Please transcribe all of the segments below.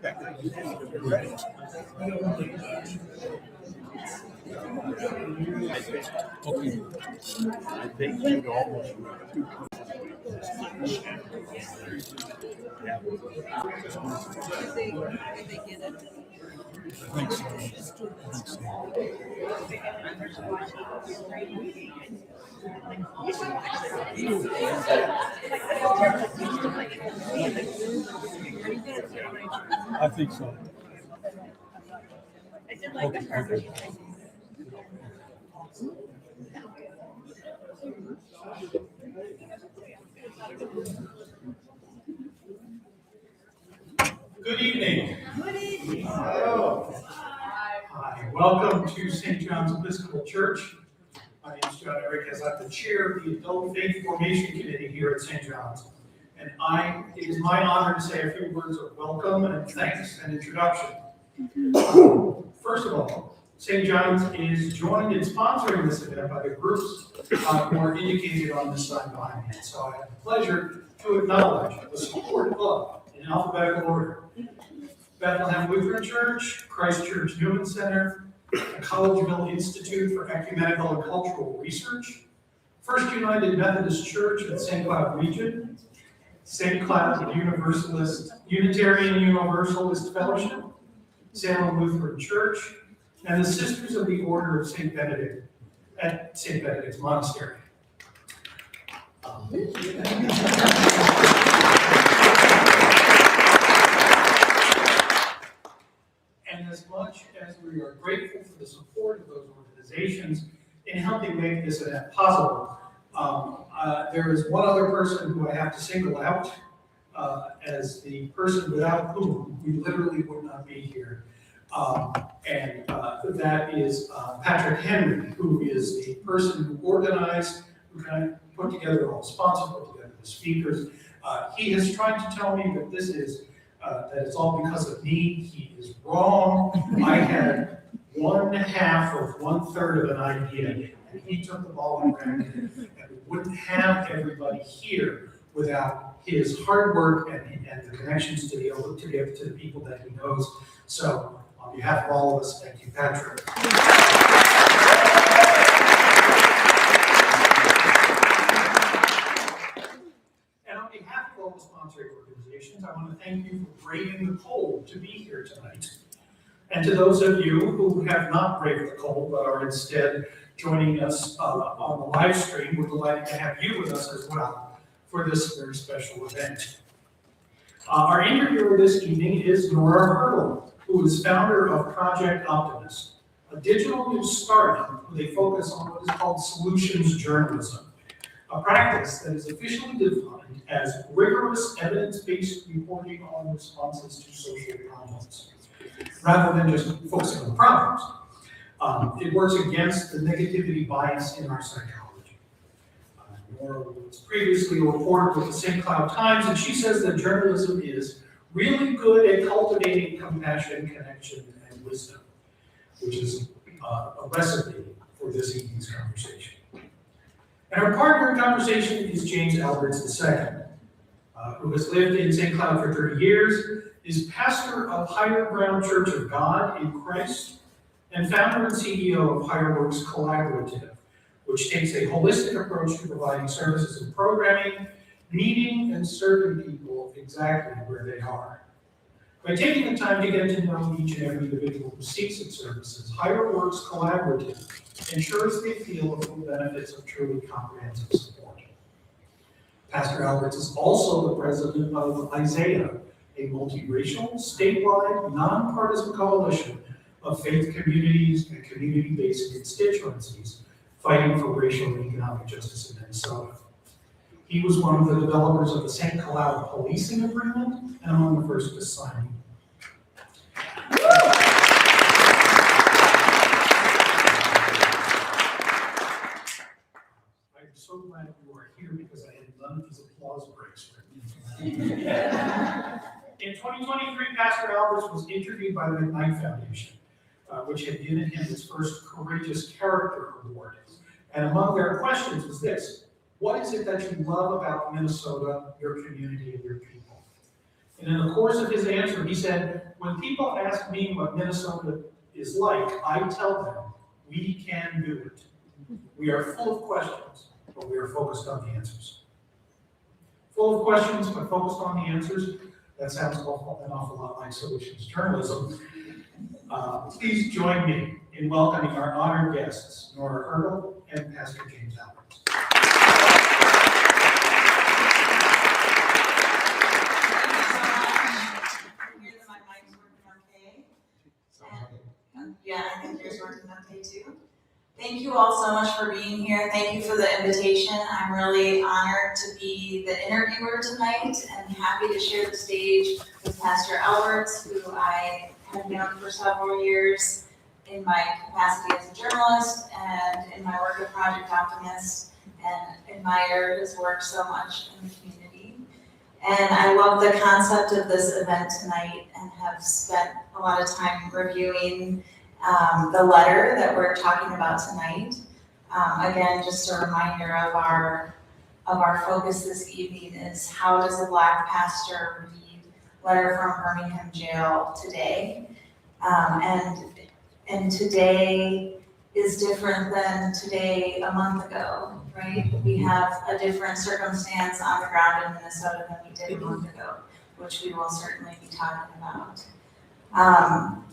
Okay. I think you'd almost. I think so. Okay. Good evening. Good evening. Hi, welcome to St. John's Episcopal Church. My name is John Eric, as I'm the chair of the Adult Faith Formation Committee here at St. John's. And it is my honor to say a few words of welcome and thanks and introduction. First of all, St. John's is joined in sponsoring this event by the groups who are indicated on this side behind me. So I have the pleasure to acknowledge the support of, in alphabetical order, Bethlehem Lutheran Church, Christ Church Newman Center, the Collegeville Institute for Ecumenical and Cultural Research, First United Methodist Church in St. Cloud Region, St. Cloud Unitarian Universalist Fellowship, Salem Lutheran Church, and the Sisters of the Order of St. Benedict at St. Benedict's Monastery. And as much as we are grateful for the support of those organizations in helping make this event possible, there is one other person who I have to single out as the person without whom we literally would not be here. And that is Patrick Henry, who is the person who organized, who kind of put together all the sponsors, put together the speakers. He has tried to tell me that this is that it's all because of me. He is wrong. I had 1/2 of 1/3 of an idea, and he took the ball and ran it. And we wouldn't have everybody here without his hard work and the connections to the people that he knows. So, on behalf of all of us, thank you, Patrick. And on behalf of all the sponsoring organizations, I want to thank you for braving the cold to be here tonight. And to those of you who have not braved the cold, but are instead joining us on the live stream, we're delighted to have you with us as well for this very special event. Our interviewer this evening is Nora Hurdle, who is founder of Project Optimist, a digital news startup with a focus on what is called solutions journalism, a practice that is officially defined as rigorous evidence-based reporting on responses to social problems, rather than just focusing on problems. It works against the negativity bias in our psychology. Nora was previously a reporter with the St. Cloud Times, and she says that journalism is really good at cultivating compassion, connection, and wisdom, which is a recipe for this evening's conversation. And our partner in conversation is James Alberts II, who has lived in St. Cloud for 30 years, is pastor of Higher Ground Church of God in Christ, and founder and CEO of HigherWorks Collaborative, which takes a holistic approach to providing services and programming, meeting and serving people exactly where they are. By taking the time to get to know each and every individual who seeks its services, HigherWorks Collaborative ensures they feel the full benefits of truly comprehensive support. Pastor Alberts is also the president of Isaiah, a multiracial, statewide, nonpartisan coalition of faith communities and community-based constituencies fighting for racial and economic justice in Minnesota. He was one of the developers of the St. Cloud Policing Agreement and among the first to sign. I'm so glad you are here because I had none of these applause breaks written. In 2023, Pastor Alberts was interviewed by the McKnight Foundation, which had given him his first Courageous Character Award. And among their questions was this: what is it that you love about Minnesota, your community, and your people? And in the course of his answer, he said, when people ask me what Minnesota is like, I tell them, we can do it. We are full of questions, but we are focused on the answers. Full of questions, but focused on the answers. That sounds an awful lot like solutions journalism. Please join me in welcoming our honored guests, Nora Hurdle and Pastor James Alberts. Yeah, I think yours working okay too. Thank you all so much for being here. Thank you for the invitation. I'm really honored to be the interviewer tonight and happy to share the stage with Pastor Alberts, who I have known for several years in my capacity as a journalist and in my work at Project Optimist, and admire his work so much in the community. And I love the concept of this event tonight and have spent a lot of time reviewing the letter that we're talking about tonight. Again, just a reminder of our focus this evening is how does a Black pastor read letter from Birmingham Jail today? And today is different than today a month ago, right? We have a different circumstance on the ground in Minnesota than we did a month ago, which we will certainly be talking about.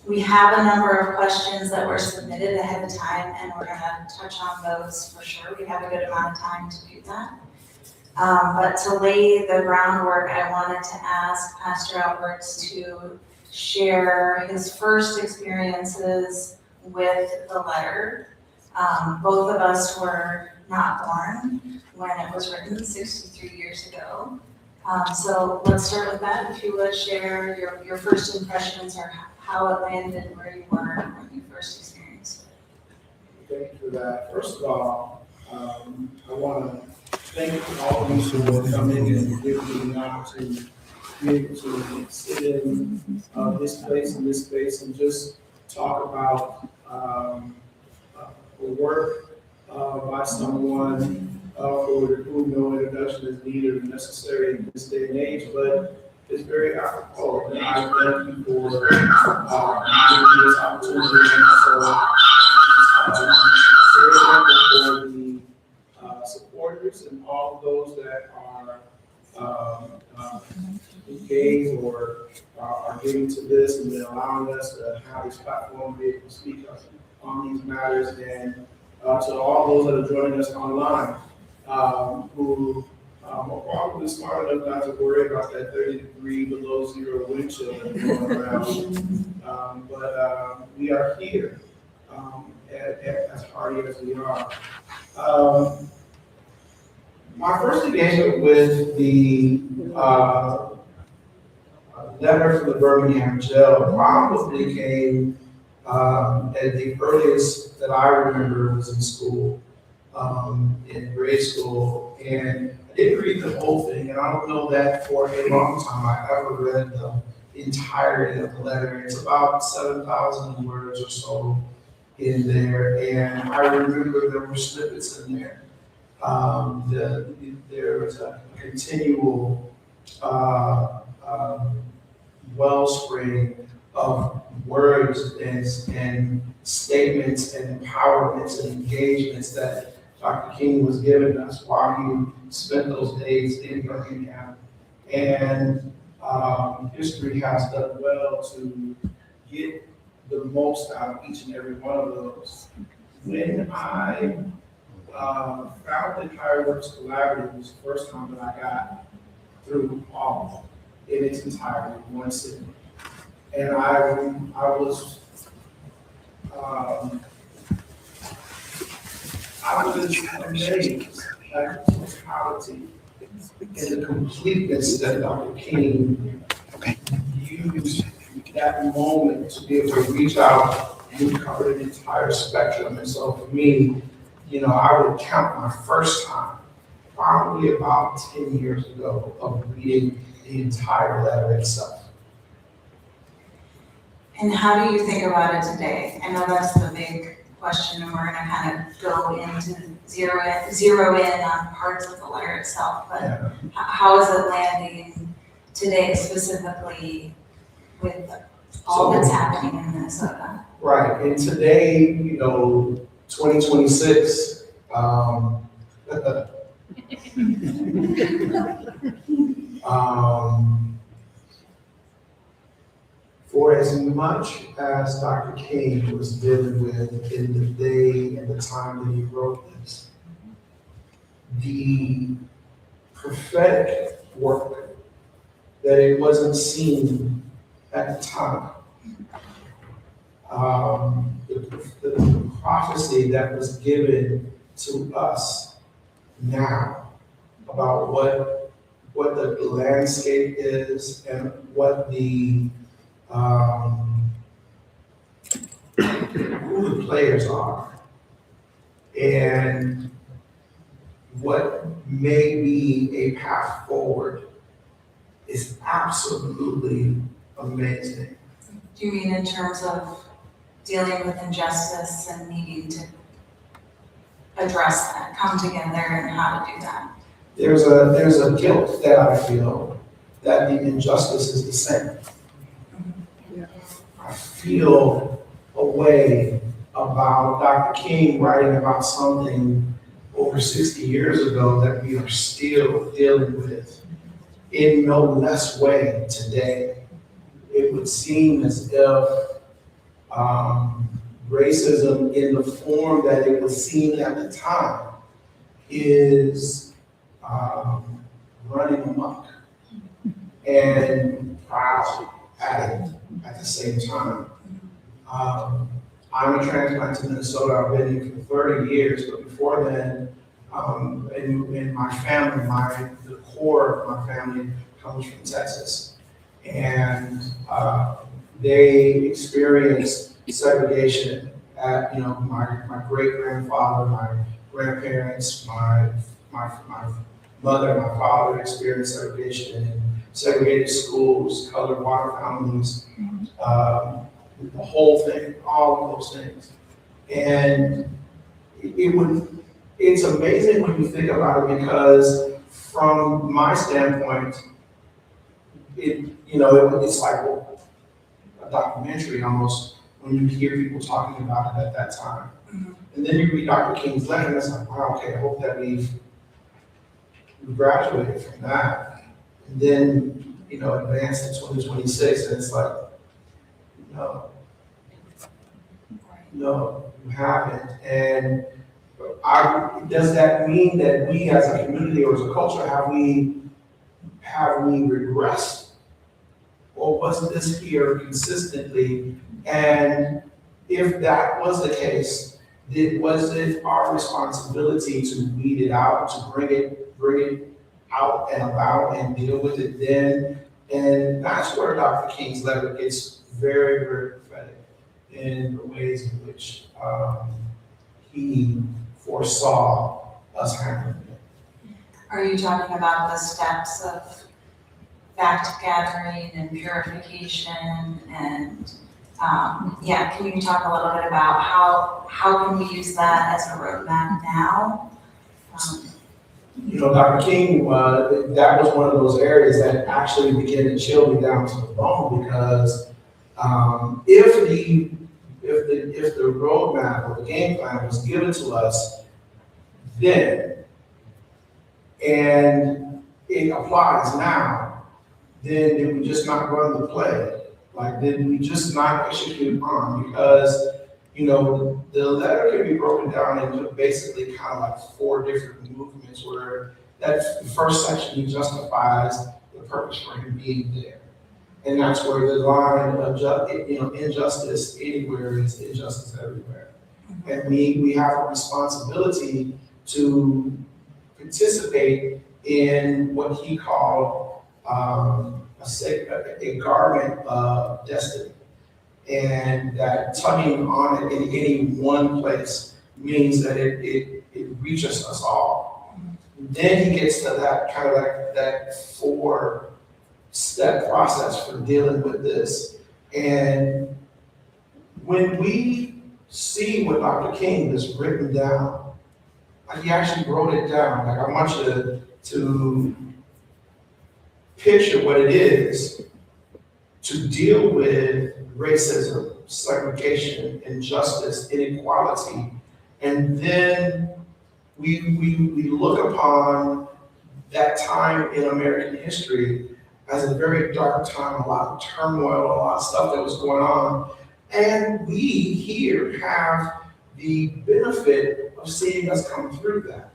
We have a number of questions that were submitted ahead of time, and we're going to touch on those for sure. We have a good amount of time to do that. But to lay the groundwork, I wanted to ask Pastor Alberts to share his first experiences with the letter. Both of us were not born when it was written 63 years ago. So let's start with that. If you would share your first impressions or how it landed where you were when you first experienced it. Thank you for that. First of all, I want to thank all of you for coming and giving me the opportunity to be able to sit in this place and just talk about the work by someone for whom no introduction is needed or necessary in this day and age, but it's very apropos. And I thank you for giving me this opportunity. So, very thankful for the supporters and all of those that are engaged or are giving to this and then allowing us to have this platform to be able to speak on these matters, and to all those that are joining us online who are probably smart enough not to worry about that 30-degree below zero wind chill that's going around. But we are here as hardy as we are. My first engagement with the letter from the Birmingham Jail probably came at the earliest that I remember was in school, in grade school, and I didn't read the whole thing, and I don't know that for a long time I ever read the entirety of the letter. It's about 7,000 words or so in there, and I remember there were snippets in there. There was a continual wellspring of words and statements and empowerments and engagements that Dr. King was giving us while he spent those days in Birmingham. And history has done well to get the most out of each and every one of those. When I founded Higher Works Collaborative, was the first time that I got through all in its entirety, one sitting. And I was amazed at the totality and the completeness that Dr. King used that moment to be able to reach out and cover the entire spectrum. And so for me, I would count my first time, probably about 10 years ago, of reading the entire letter itself. And how do you think about it today? I know that's the big question, and we're going to kind of go into zero in on parts of the letter itself, but how is it landing today specifically with all that's happening in Minnesota. Right, and today, 2026, for as much as Dr. King was dealing with in the day and the time that he wrote this, the prophetic work that it wasn't seen at the time, the prophecy that was given to us now about what the landscape is and what who the players are and what may be a path forward is absolutely amazing. Do you mean in terms of dealing with injustice and needing to address that, come together and how to do that? There's a guilt that I feel that the injustice is the same. I feel a way about Dr. King writing about something over 60 years ago that we are still dealing with in no less way today. It would seem as if racism in the form that it was seen at the time is running amok and proud at it at the same time. I'm a transplant to Minnesota. I've been here for 30 years, but before then, in my family, the core of my family comes from Texas. And they experienced segregation at, my great-grandfather, my grandparents, my mother, my father experienced segregation in segregated schools, colored water fountains, the whole thing, all of those things. And it's amazing when you think about it because from my standpoint, it's like a documentary almost when you hear people talking about it at that time. And then you read Dr. King's letter and it's like, wow, okay, I hope that we graduated from that. And then, advanced to 2026 and it's like, no, you haven't. And does that mean that we as a community or as a culture, have we regressed? Or was this here consistently? And if that was the case, was it our responsibility to weed it out, to bring it out and about and deal with it then? And that's where Dr. King's letter gets very, very prophetic in the ways in which he foresaw us handling it. Are you talking about the steps of fact gathering and purification and can you talk a little bit about how can we use that as a roadmap now? Dr. King, that was one of those areas that actually began to chill me down to the bone because if the roadmap or the game plan was given to us then and it applies now, then did we just not run the play? Like, did we just not execute on? Because, the letter can be broken down into basically kind of like 4 different movements where that first section he justifies the purpose for him being there. And that's where the line of injustice anywhere is injustice everywhere. And we have a responsibility to participate in what he called a garment of destiny. And that tugging on it in any one place means that it reaches us all. Then he gets to that kind of like that 4-step process for dealing with this. And when we see what Dr. King has written down, like he actually wrote it down. Like I want you to picture what it is to deal with racism, segregation, injustice, inequality, and then we look upon that time in American history as a very dark time, a lot of turmoil, a lot of stuff that was going on. And we here have the benefit of seeing us come through that,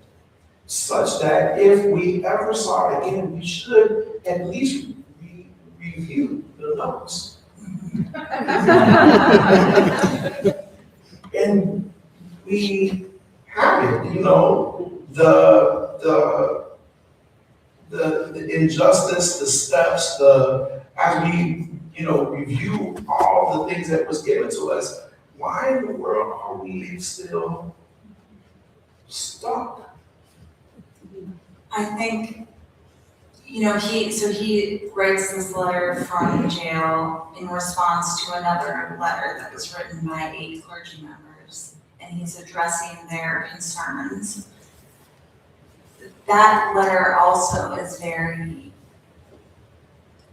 such that if we ever saw it again, we should at least review the notes. And we have it, you know, the injustice, the steps, as we, you know, review all the things that was given to us, why in the world are we still stuck? I think, you know, he writes this letter from jail in response to another letter that was written by 8 clergy members, and he's addressing their concerns. That letter also is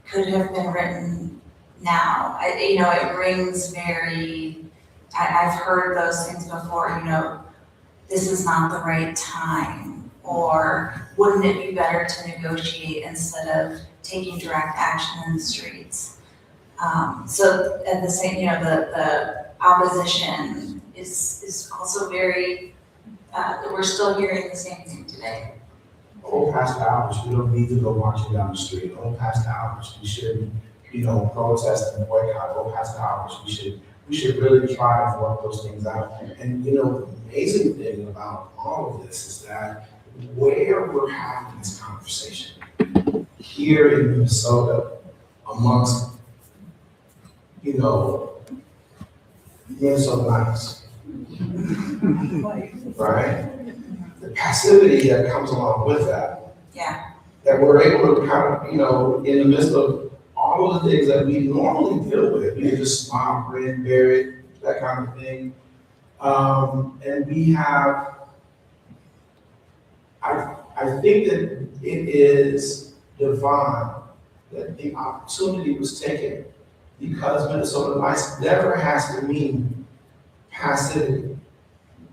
could have been written now. It rings I've heard those things before, you know, this is not the right time, or wouldn't it be better to negotiate instead of taking direct action in the streets? So at the same, you know, the opposition is also very, we're still hearing the same thing today. All past hours, we don't need to go marching down the street. All past hours, we shouldn't, you know, protest and boycott. All past hours, we should really try to work those things out. And you know, the amazing thing about all of this is that where we're having this conversation here in Minnesota amongst, you know, Minnesotans, right? The passivity that comes along with that. Yeah. That we're able to kind of, you know, in the midst of all of the things that we normally deal with, you just smile, grin, bear it, that kind of thing. And we have, I think that it is divine that the opportunity was taken, because Minnesota Lights never has to mean passivity.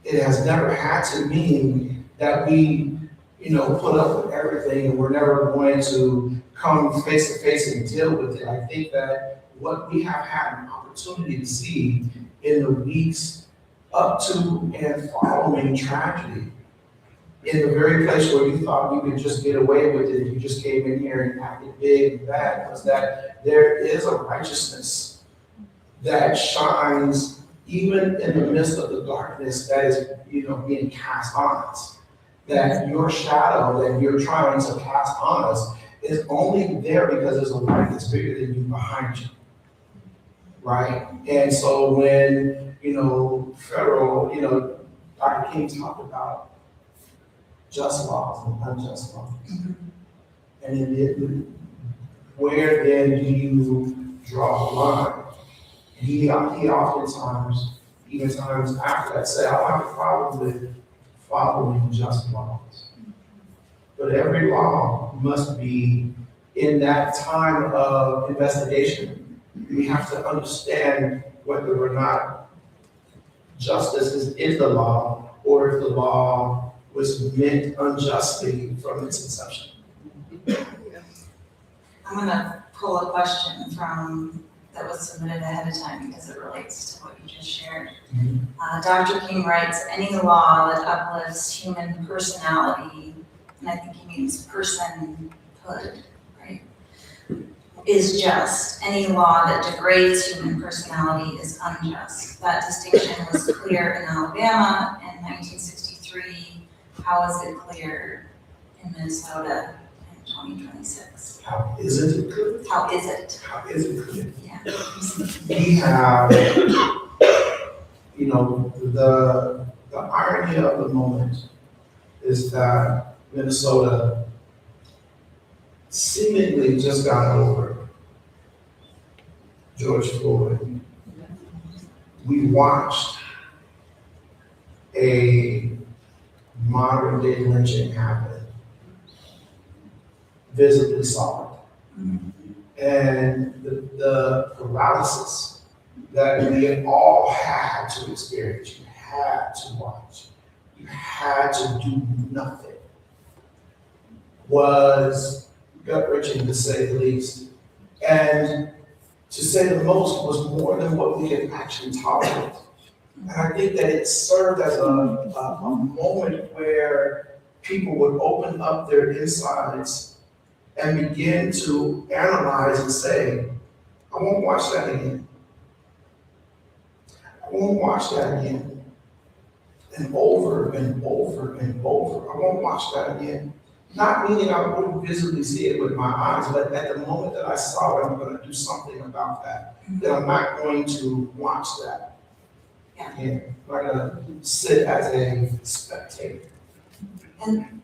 It has never had to mean that we, you know, put up with everything and we're never going to come face to face and deal with it. I think that what we have had an opportunity to see in the weeks up to and following tragedy, in the very place where you thought you could just get away with it, you just came in here and acted big and bad, was that there is a righteousness that shines even in the midst of the darkness that is, you know, being cast on us. That your shadow that you're trying to cast on us is only there because there's a light that's bigger than you behind you, right? And so when, you know, federal, you know, Dr. King talked about just laws and unjust laws. And where then do you draw the line? And he oftentimes, even times after that, say, I don't have a problem with following just laws. But every law must be in that time of investigation. We have to understand whether or not justice is in the law, or if the law was meant unjustly from its inception. I'm gonna pull a question that was submitted ahead of time because it relates to what you just shared. Dr. King writes, any law that uplifts human personality, and I think he means personhood, right, is just. Any law that degrades human personality is unjust. That distinction was clear in Alabama in 1963. How is it clear in Minnesota in 2026? How isn't it good? How is it? How is it good? Yeah. We have, you know, the irony of the moment is that Minnesota seemingly just got over George Floyd. We watched a modern day lynching happen, visibly saw it. And the paralysis that we all had to experience, you had to watch, you had to do nothing, was gut-wrenching to say the least. And to say the most was more than what we could actually tolerate. And I think that it served as a moment where people would open up their insides and begin to analyze and say, I won't watch that again. I won't watch that again. And over and over and over, I won't watch that again. Not meaning I wouldn't visibly see it with my eyes, but at the moment that I saw it, I'm going to do something about that. That I'm not going to watch that. Yeah. I'm not going to sit as a spectator. And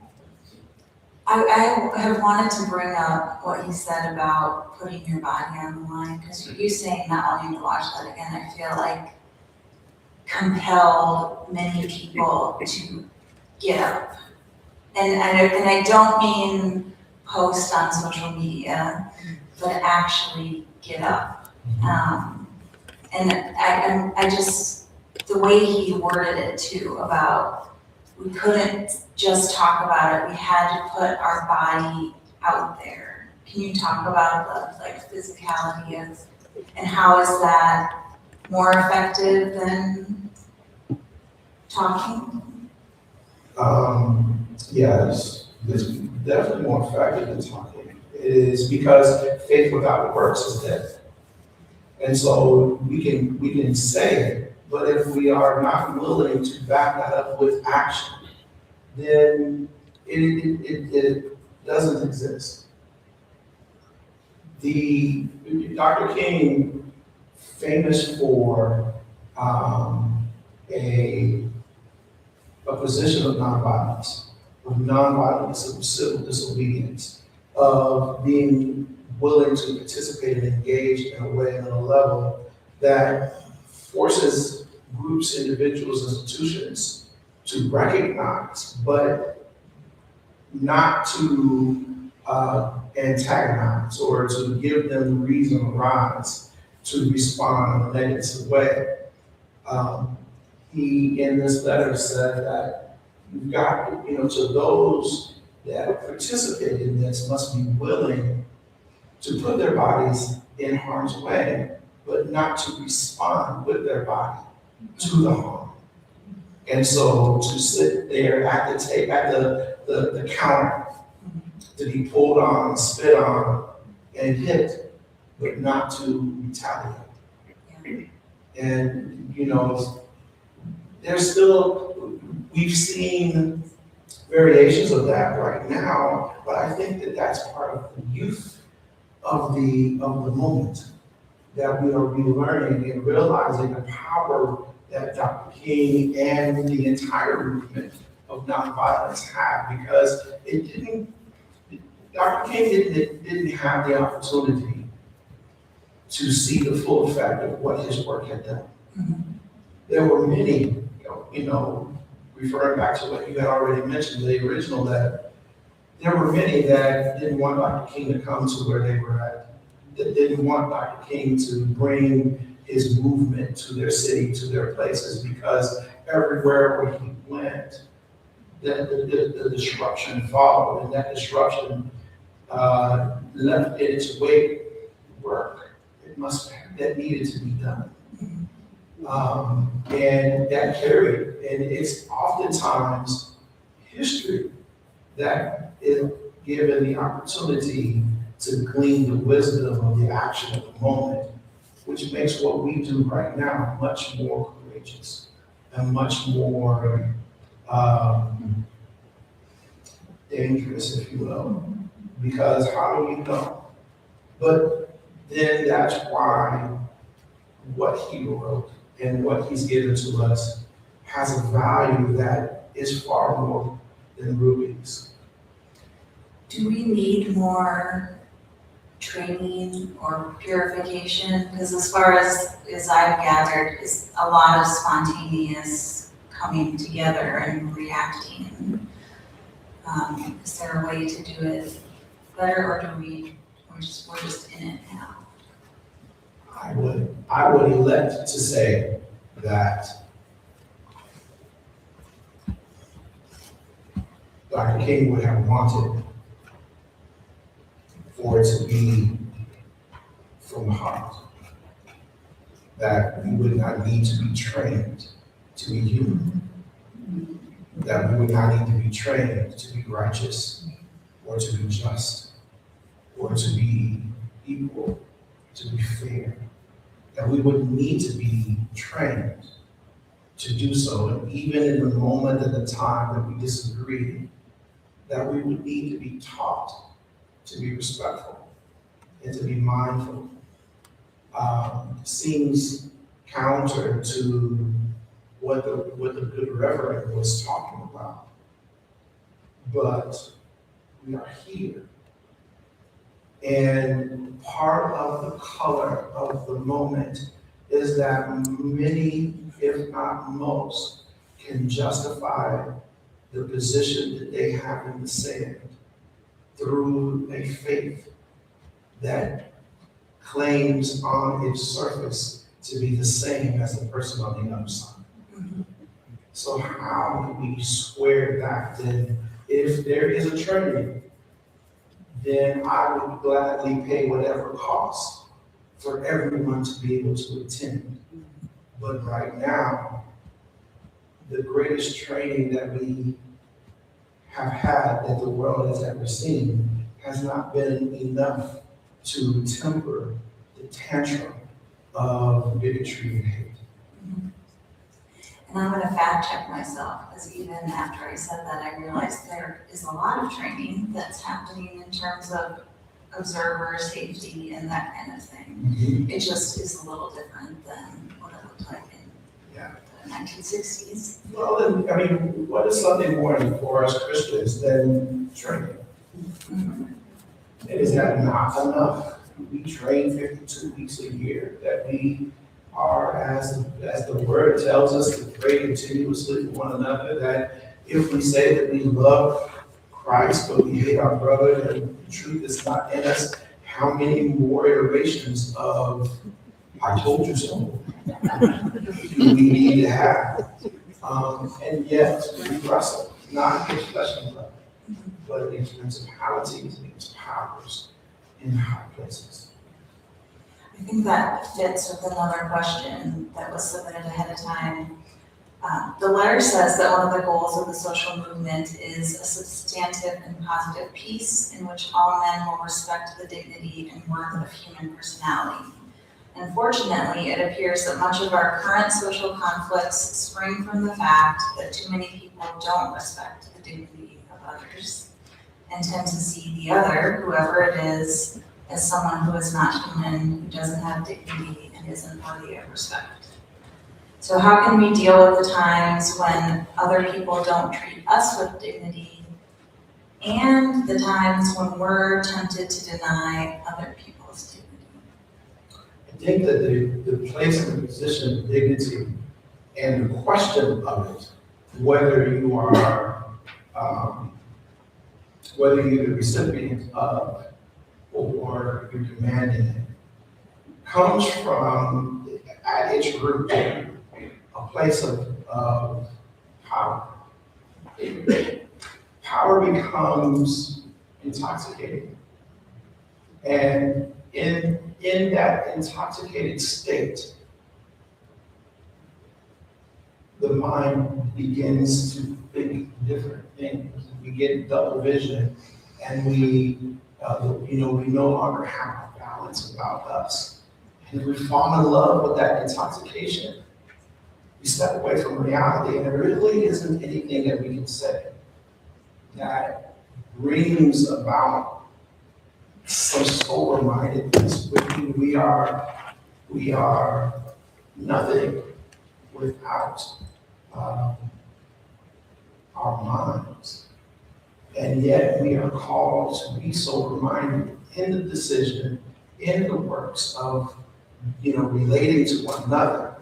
I have wanted to bring up what you said about putting your body on the line, because you saying not wanting to watch that again, I feel like compelled many people to get up. And I don't mean post on social media, but actually get up. And I just, the way he worded it too, about we couldn't just talk about it, we had to put our body out there. Can you talk about the physicality of, and how is that more effective than talking? Yes, it's definitely more effective than talking. It is because faith without works is dead. And so we can say it, but if we are not willing to back that up with action, then it doesn't exist. Dr. King, famous for a position of nonviolence, of nonviolence, of civil disobedience, of being willing to participate and engage in a way and on a level that forces groups, individuals, institutions to recognize, but not to antagonize or to give them the reason or rise to respond in a negative way. He, in this letter, said that you've got, to those that participate in this must be willing to put their bodies in harm's way, but not to respond with their body to the harm. And so to sit there at the counter, to be pulled on, spit on, and hit, but not to retaliate. And, there's still, we've seen variations of that right now, but I think that that's part of the youth of the moment, that we are relearning and realizing the power that Dr. King and the entire movement of nonviolence have, because Dr. King didn't have the opportunity to see the full effect of what his work had done. Mm-hmm. There were many, referring back to what you had already mentioned, the original letter, there were many that didn't want Dr. King to come to where they were at, that didn't want Dr. King to bring his movement to their city, to their places, because everywhere where he went, the disruption followed, and that disruption left in its wake work that needed to be done. And that carried, and it's oftentimes history that is given the opportunity to glean the wisdom of the action of the moment, which makes what we do right now much more courageous and much more dangerous, if you will, because how do you know? But then that's why what he wrote and what he's given to us has a value that is far more than rubies. Do we need more training or purification? Because as far as I've gathered, is a lot of spontaneous coming together and reacting. Is there a way to do it better, or we're just in it now. I would elect to say that Dr. King would have wanted for it to be from the heart, that we would not need to be trained to be human, that we would not need to be trained to be righteous or to be just or to be equal, to be fair, that we would need to be trained to do so, and even in the moment and the time that we disagree, that we would need to be taught to be respectful and to be mindful. Seems counter to what the good reverend was talking about, but we are here. And part of the color of the moment is that many, if not most, can justify the position that they have in the sand through a faith that claims on its surface to be the same as the person on the other side. So how do we square that? Then if there is a training, then I would gladly pay whatever cost for everyone to be able to attend. But right now, the greatest training that we have had, that the world has ever seen, has not been enough to temper the tantrum of bigotry and hate. And I'm gonna fact check myself, because even after I said that, I realized there is a lot of training that's happening in terms of observer safety and that kind of thing. It just is a little different than what it looked like in the 1960s. Well, then, I mean, what is Sunday morning for us Christians than training? Is that not enough? We train 52 weeks a year, that we are, as the word tells us, to pray continuously for one another, that if we say that we love Christ, but we hate our brother, and the truth is not in us, how many more iterations of I told you so do we need to have? And yet, we wrestle, not against flesh and blood, but against principalities, against powers in high places. I think that fits with another question that was submitted ahead of time. The letter says that one of the goals of the social movement is a substantive and positive peace in which all men will respect the dignity and worth of human personality. Unfortunately, it appears that much of our current social conflicts spring from the fact that too many people don't respect the dignity of others and tend to see the other, whoever it is, as someone who is not human, who doesn't have dignity and isn't worthy of respect. So how can we deal with the times when other people don't treat us with dignity and the times when we're tempted to deny other people's dignity? I think that the place and the position of dignity and the question of it, whether you are, whether you're the recipient of or you're demanding it, comes from, at its root, a place of power. Power becomes intoxicating. And in that intoxicated state, the mind begins to think different things. We get double vision, and we no longer have a balance about us. And if we fall in love with that intoxication, we step away from reality, and there really isn't anything that we can say that brings about some sober-mindedness. We are nothing without our minds. And yet we are called to be sober-minded in the decision, in the works of, relating to one another.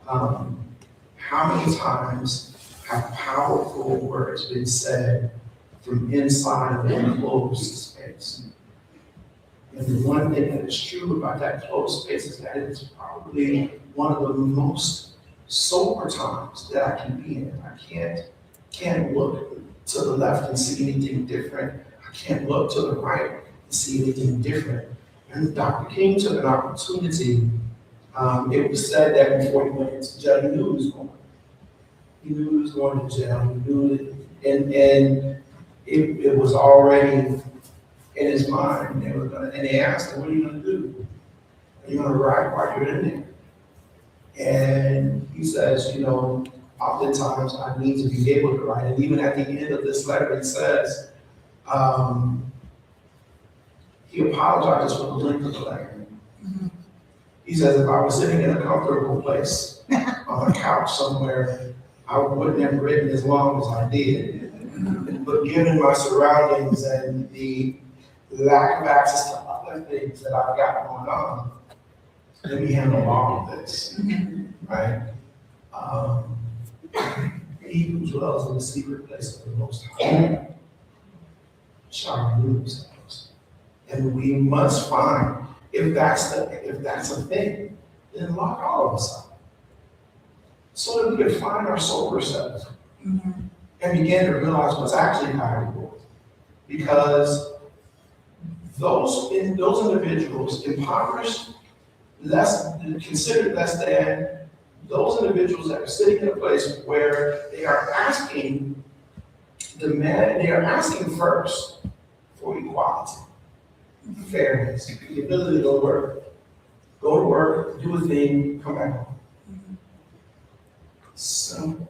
How many times have powerful words been said from inside of an enclosed space? And the one thing that is true about that closed space is that it's probably one of the most sober times that I can be in. I can't look to the left and see anything different. I can't look to the right and see anything different. And Dr. King took an opportunity. It was said that before he went into jail, he knew he was going. He knew he was going to jail. He knew it, and it was already in his mind. And they asked him, "What are you going to do? Are you going to ride while you're in there?" And he says, oftentimes I need to be able to write. And even at the end of this letter, it says, he apologizes for the length of the letter. He says, if I was sitting in a comfortable place on a couch somewhere, I wouldn't have written as long as I did. But given my surroundings and the lack of access to other things that I've got going on, let me handle all of this, right? He who dwells in the secret place of the Most High shall renew themselves. And we must find, if that's a thing, then lock all of us up. So that we can find our sober selves and begin to realize what's actually valuable. Because those individuals, impoverished, considered less than, those individuals that are sitting in a place where they are asking first for equality, fairness, the ability to go to work, do a thing, come back home. So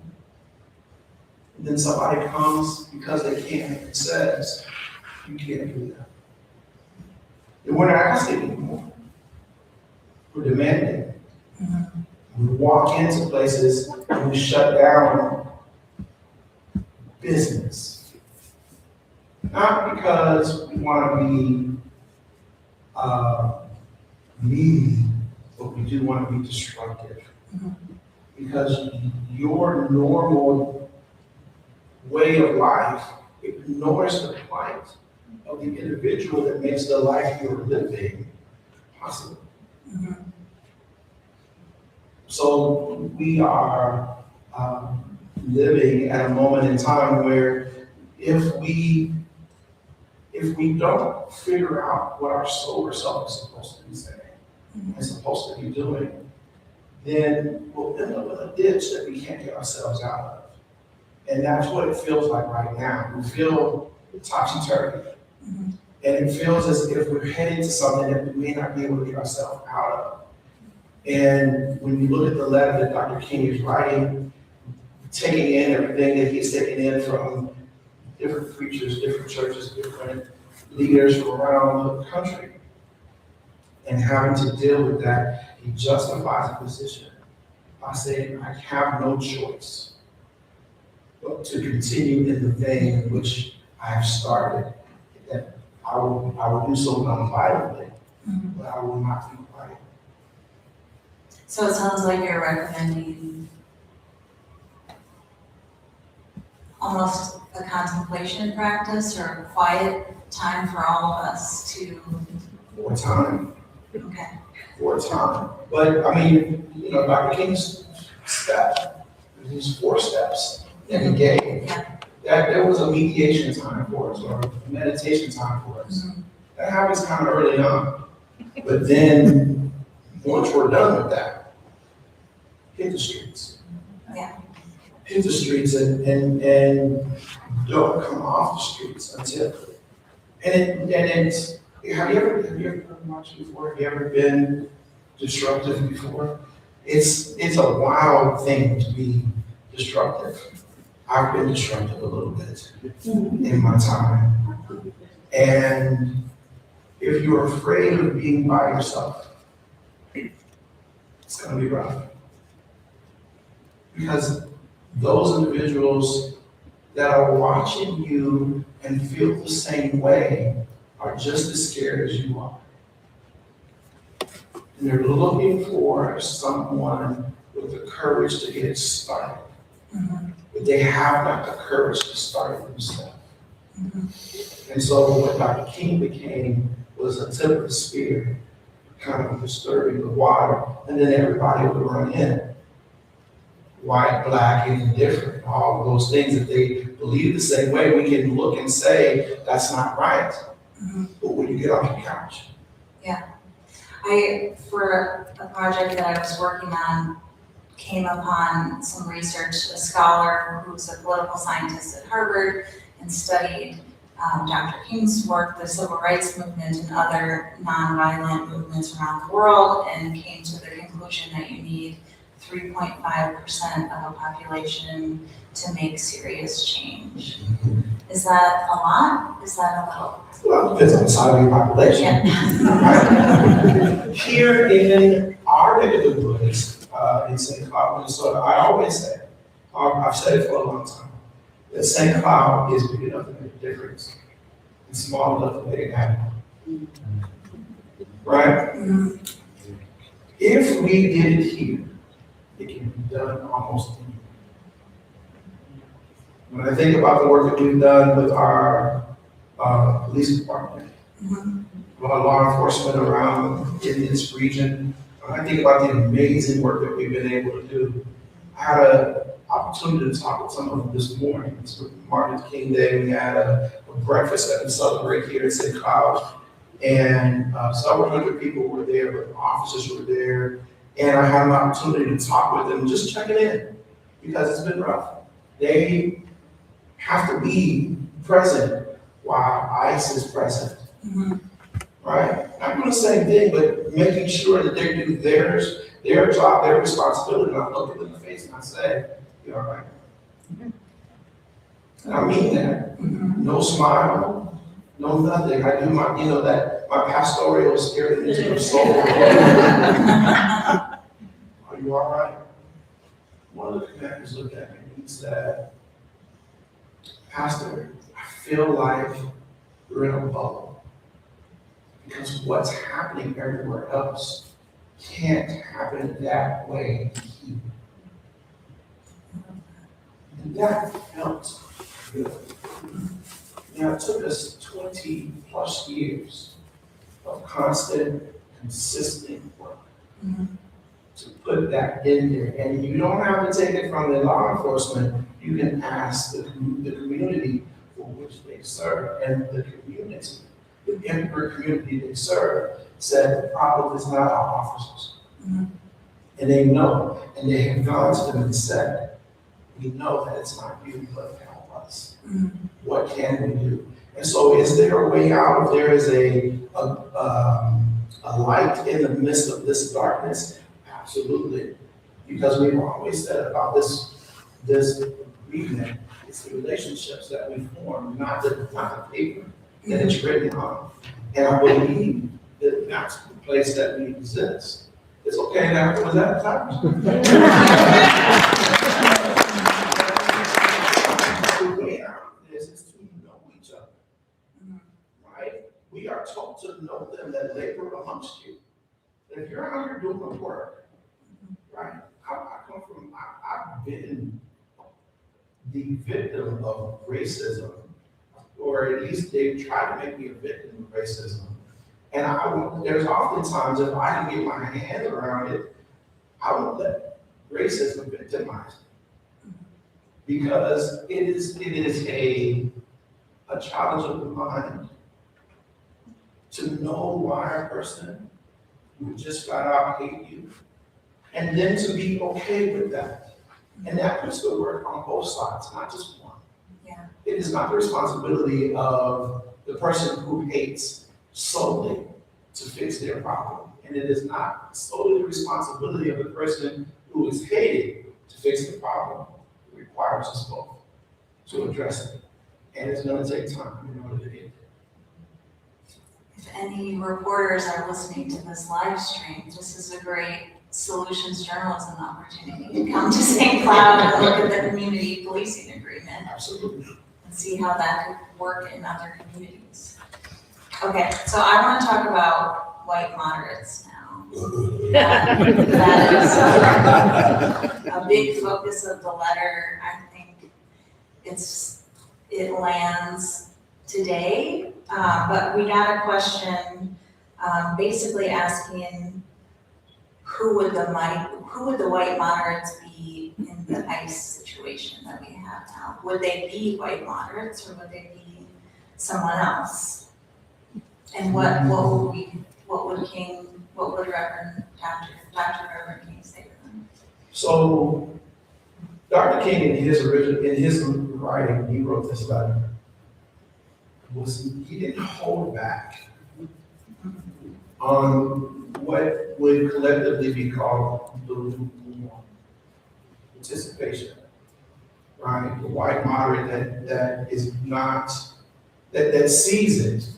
then somebody comes because they can and says, you can't do that. And we're not asking anymore. We're demanding. We walk into places and we shut down business. Not because we want to be needy, but we do want to be destructive. Because your normal way of life ignores the plight of the individual that makes the life you're living possible. So we are living at a moment in time where if we don't figure out what our sober self is supposed to be saying and supposed to be doing, then we'll end up in a ditch that we can't get ourselves out of. And that's what it feels like right now. We feel topsy-turvy. And it feels as if we're headed to something that we may not be able to get ourselves out of. And when you look at the letter that Dr. King is writing, taking in everything that he's taken in from different preachers, different churches, different leaders from around the country, and having to deal with that, he justifies the position by saying, I have no choice but to continue in the vein in which I have started, that I will do so non-violently, but I will not be quiet. So it sounds like you're recommending almost a contemplation practice or a quiet time for all of us to, For a time. okay. For a time. But I mean, Dr. King's step, these 4 steps that he gave, that there was a mediation time for us or a meditation time for us. That happens kind of early on. But then once we're done with that, hit the streets. Yeah. Hit the streets and don't come off the streets until. And it's, have you ever done much before? Have you ever been disruptive before? It's a wild thing to be disruptive. I've been disruptive a little bit in my time. And if you're afraid of being by yourself, it's gonna be rough. Because those individuals that are watching you and feel the same way are just as scared as you are. And they're looking for someone with the courage to get it started. But they have not the courage to start it themselves. And so what Dr. King became was a tip of the spear, kind of disturbing the water, and then everybody would run in. White, black, and different, all of those things that they believe the same way, we can look and say, that's not right. But when you get off the couch. For a project that I was working on, came upon some research, a scholar who's a political scientist at Harvard and studied Dr. King's work, the civil rights movement and other nonviolent movements around the world, and came to the conclusion that you need 3.5% of a population to make serious change. Is that a lot? Is that a little? Well, it depends on the size of your population. Yeah. Here in our neck of the woods, in St. Cloud, Minnesota, I always say, I've said it for a long time, that St. Cloud is big enough to make a difference and small enough to make it happen. Right? If we did it here, it can be done almost anywhere. When I think about the work that we've done with our police department, law enforcement around in this region, I think about the amazing work that we've been able to do. I had an opportunity to talk with some of them this morning. It's Martin Luther King Day. We had a breakfast that we celebrate here in St. Cloud, and several hundred people were there, but officers were there, and I had an opportunity to talk with them, just checking in, because it's been rough. They have to be present while ICE is present. Right? Not doing the same thing, but making sure that they do their job, their responsibility. And I look them in the face and I say, "You all right?" And I mean that. No smile, no nothing. I do my, my pastoral spirit into your soul. Are you all right? One of the commanders looked at me and he said, "Pastor, I feel like we're in a bubble. Because what's happening everywhere else can't happen that way here." And that felt good. Now, it took us 20 plus years of constant, consistent work to put that in there. And you don't have to take it from the law enforcement. You can ask the community for which they serve, and the community, the immigrant community they serve, said the problem is not our officers. And they know, and they have gone to them and said, "We know that it's not you, but help us. What can we do?" And so is there a way out? If there is a light in the midst of this darkness? Absolutely. Because we've always said about this agreement, it's the relationships that we form, not the paper that it's written on. And I believe that that's the place that we exist. It's okay to have one at a time. The way out of this is to know each other. Right? We are told to know them that labor amongst you. And if you're out here doing the work, right? I've been the victim of racism, or at least they tried to make me a victim of racism. And there's oftentimes, if I can get my hands around it, I won't let racism victimize me. Because it is a challenge of the mind to know why a person who just flat out hate you, and then to be okay with that. And that puts the work on both sides, not just one. Yeah. It is not the responsibility of the person who hates solely to fix their problem. And it is not solely the responsibility of the person who is hated to fix the problem. It requires us both to address it. And it's going to take time in order to get it. If any reporters are listening to this live stream, this is a great solutions journalism opportunity to come to St. Cloud and look at the community policing agreement. Absolutely. And see how that could work in other communities. Okay, so I want to talk about white moderates now. That is a big focus of the letter. I think it lands today, but we got a question, basically asking who would the white moderates be in the ICE situation that we have now? Would they be white moderates or would they be someone else? And what would Reverend Dr. Reverend King say to them? So Dr. King in his writing, he wrote this letter, he didn't hold back on what would collectively be called the lukewarm participation, right? The white moderate that is not, that sees it,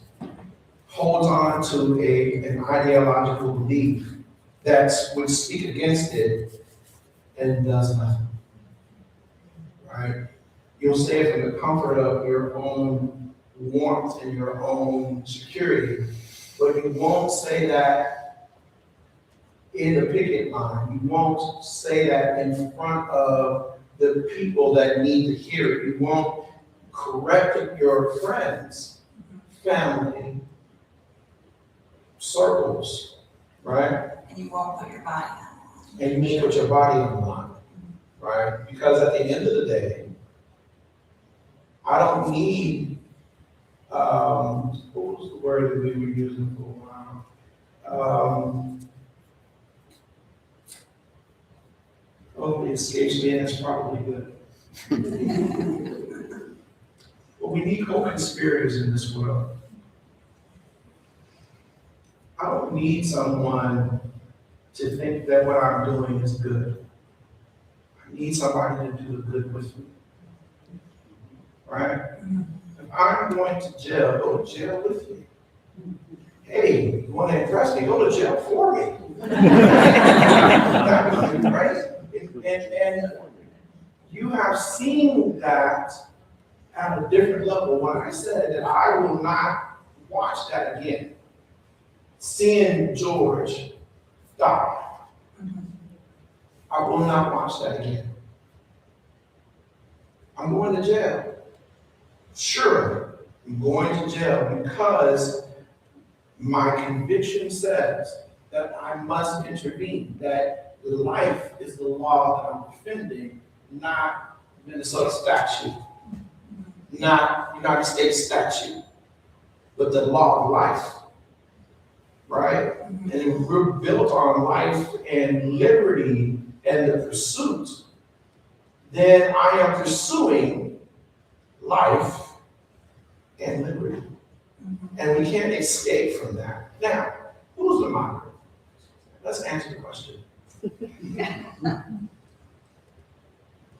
holds on to an ideological belief that would speak against it and does nothing, right? You'll say it from the comfort of your own warmth and your own security, but you won't say that in the picket line. You won't say that in front of the people that need to hear it. You won't correct your friends, family, circles, right? And you won't put your body on it. And you put your body on the line, right? Because at the end of the day, I don't need, what was the word that we were using for a while? Oh, it escapes me, and it's probably good. But we need co-conspirators in this world. I don't need someone to think that what I'm doing is good. I need somebody to do the good with me. Right? If I'm going to jail, go to jail with me. Hey, you want to impress me? Go to jail for me. That would be crazy. And you have seen that at a different level when I said that I will not watch that again. Seeing George die, I will not watch that again. I'm going to jail. Sure, I'm going to jail because my conviction says that I must intervene, that life is the law that I'm defending, not Minnesota statute, not United States statute, but the law of life, right? And we're built on life and liberty and the pursuit, then I am pursuing life and liberty. And we can't escape from that. Now, who's the moderate? Let's answer the question.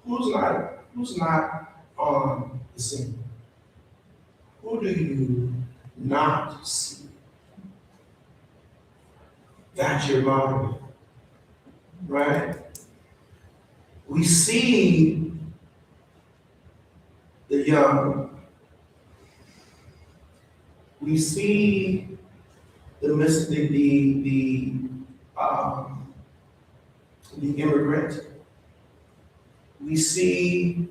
Who's not on the scene? Who do you not see? That's your moderate, right? We see the young. We see the immigrant. We see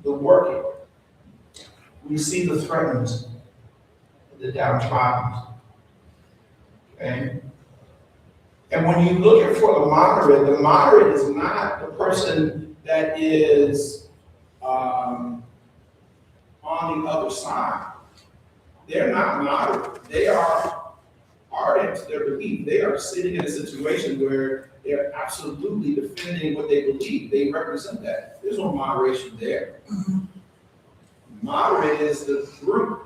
the working. We see the threatened, the downtrodden. Okay? And when you look for the moderate is not the person that is on the other side. They're not moderate. They are ardent to their belief. They are sitting in a situation where they're absolutely defending what they believe. They represent that. There's no moderation there. Moderate is the group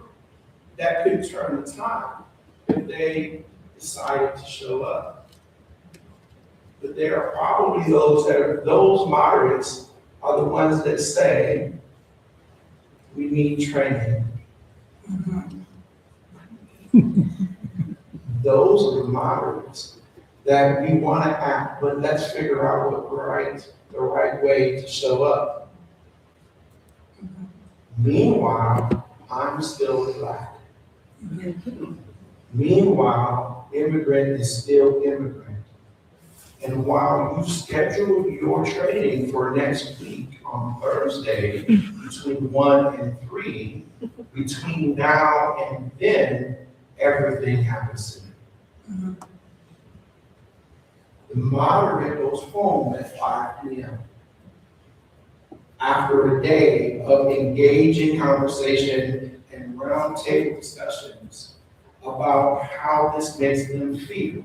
that could turn the tide if they decided to show up. But there are probably those moderates are the ones that say, we need training. Those are the moderates that we want to act, but let's figure out the right way to show up. Meanwhile, I'm still black. Meanwhile, immigrant is still immigrant. And while you schedule your training for next week on Thursday between 1 and 3, between now and then, everything happens to me. Mhm. The moderate goes home at 5 p.m. after a day of engaging conversation and roundtable discussions about how this makes them feel.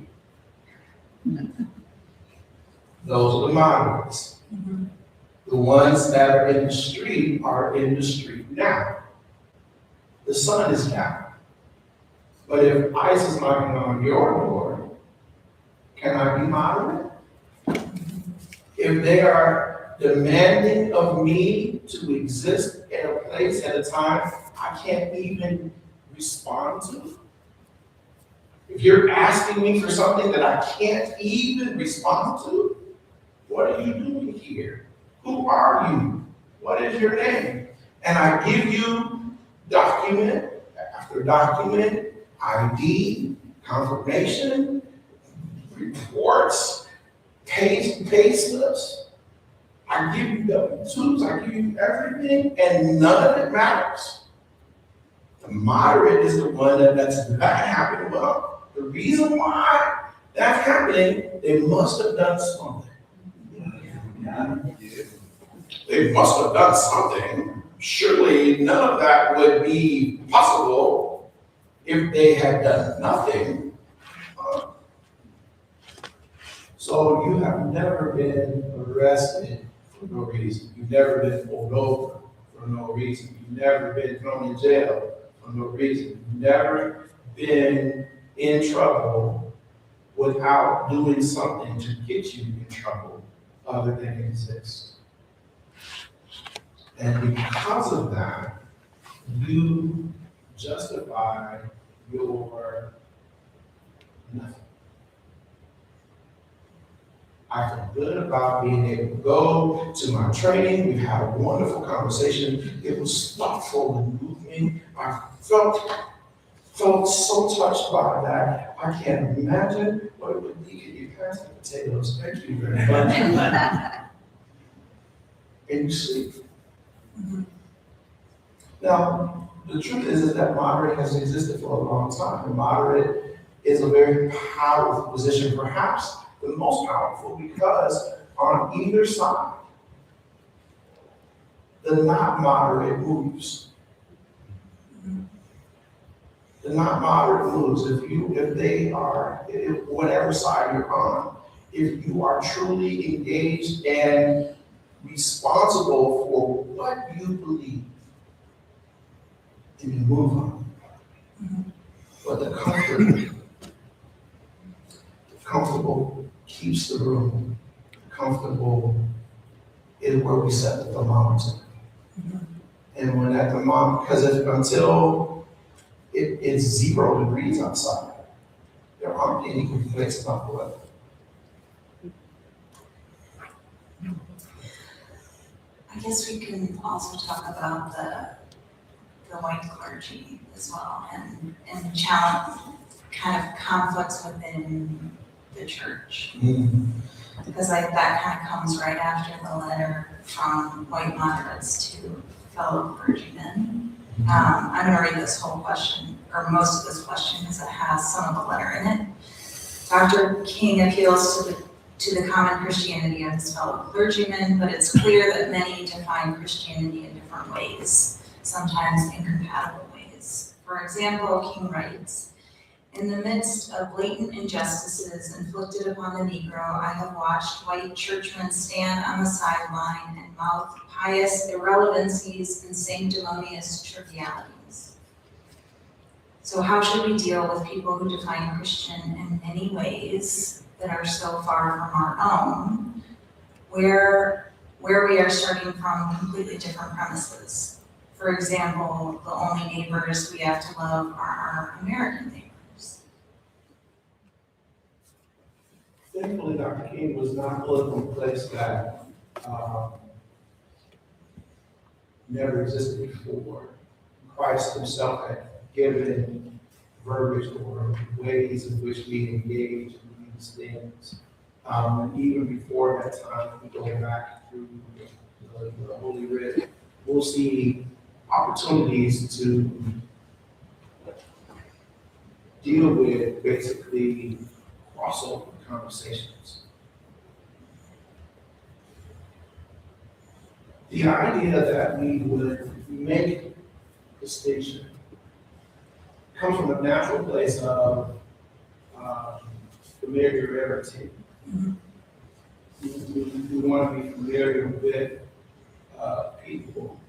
Those are the moderates. Mhm. The ones that are in the street are in the street now. The sun is down. But if ICE is knocking on your door, can I be moderate? If they are demanding of me to exist in a place at a time I can't even respond to, if you're asking me for something that I can't even respond to, what are you doing here? Who are you? What is your name? And I give you document after document, ID, confirmation, reports, pay slips. I give you W-2s, I give you everything, and none of it matters. The moderate is the one that's that happening. Well, the reason why that's happening, they must have done something. They must have done something. Surely none of that would be possible if they had done nothing. So you have never been arrested for no reason. You've never been pulled over for no reason. You've never been thrown in jail for no reason. You've never been in trouble without doing something to get you in trouble other than exist. And because of that, you justify your nothing. I feel good about being able to go to my training. We had a wonderful conversation. It was thoughtful and moving. I felt so touched by that. I can't imagine what it would be. Can you pass the potatoes? Thank you very much. And you sleep. Mhm. Now, the truth is that moderate has existed for a long time. The moderate is a very powerful position, perhaps the most powerful, because on either side, the not moderate moves. The not moderate moves. If whatever side you're on, if you are truly engaged and responsible for what you believe, then you move on. But the comfortable keeps the room. Comfortable is where we set the thermometer. And when that thermometer, because until it's 0 degrees outside, there aren't any complaints about the weather. I guess we can also talk about the white clergy as well and challenge kind of conflicts within the church. Because that kind of comes right after the letter from white moderates to fellow clergymen. I'm going to read this whole question, or most of this question, because it has some of the letter in it. Dr. King appeals to the common Christianity of his fellow clergymen, but it's clear that many define Christianity in different ways, sometimes incompatible ways. For example, King writes, "In the midst of blatant injustices inflicted upon the Negro, I have watched white churchmen stand on the sideline and mouth pious irrelevancies and sanctimonious trivialities." So how should we deal with people who define Christian in many ways that are so far from our own, where we are starting from completely different premises? For example, the only neighbors we have to love are our American neighbors. Thankfully, Dr. King was not political in a place that never existed before. Christ himself had given verbiage or ways in which we engage in these things. And even before that time, we go back through the Holy Writ, we'll see opportunities to deal with basically crossover conversations. The idea that we would make distinction comes from a natural place of familiarity. We want to be familiar with people.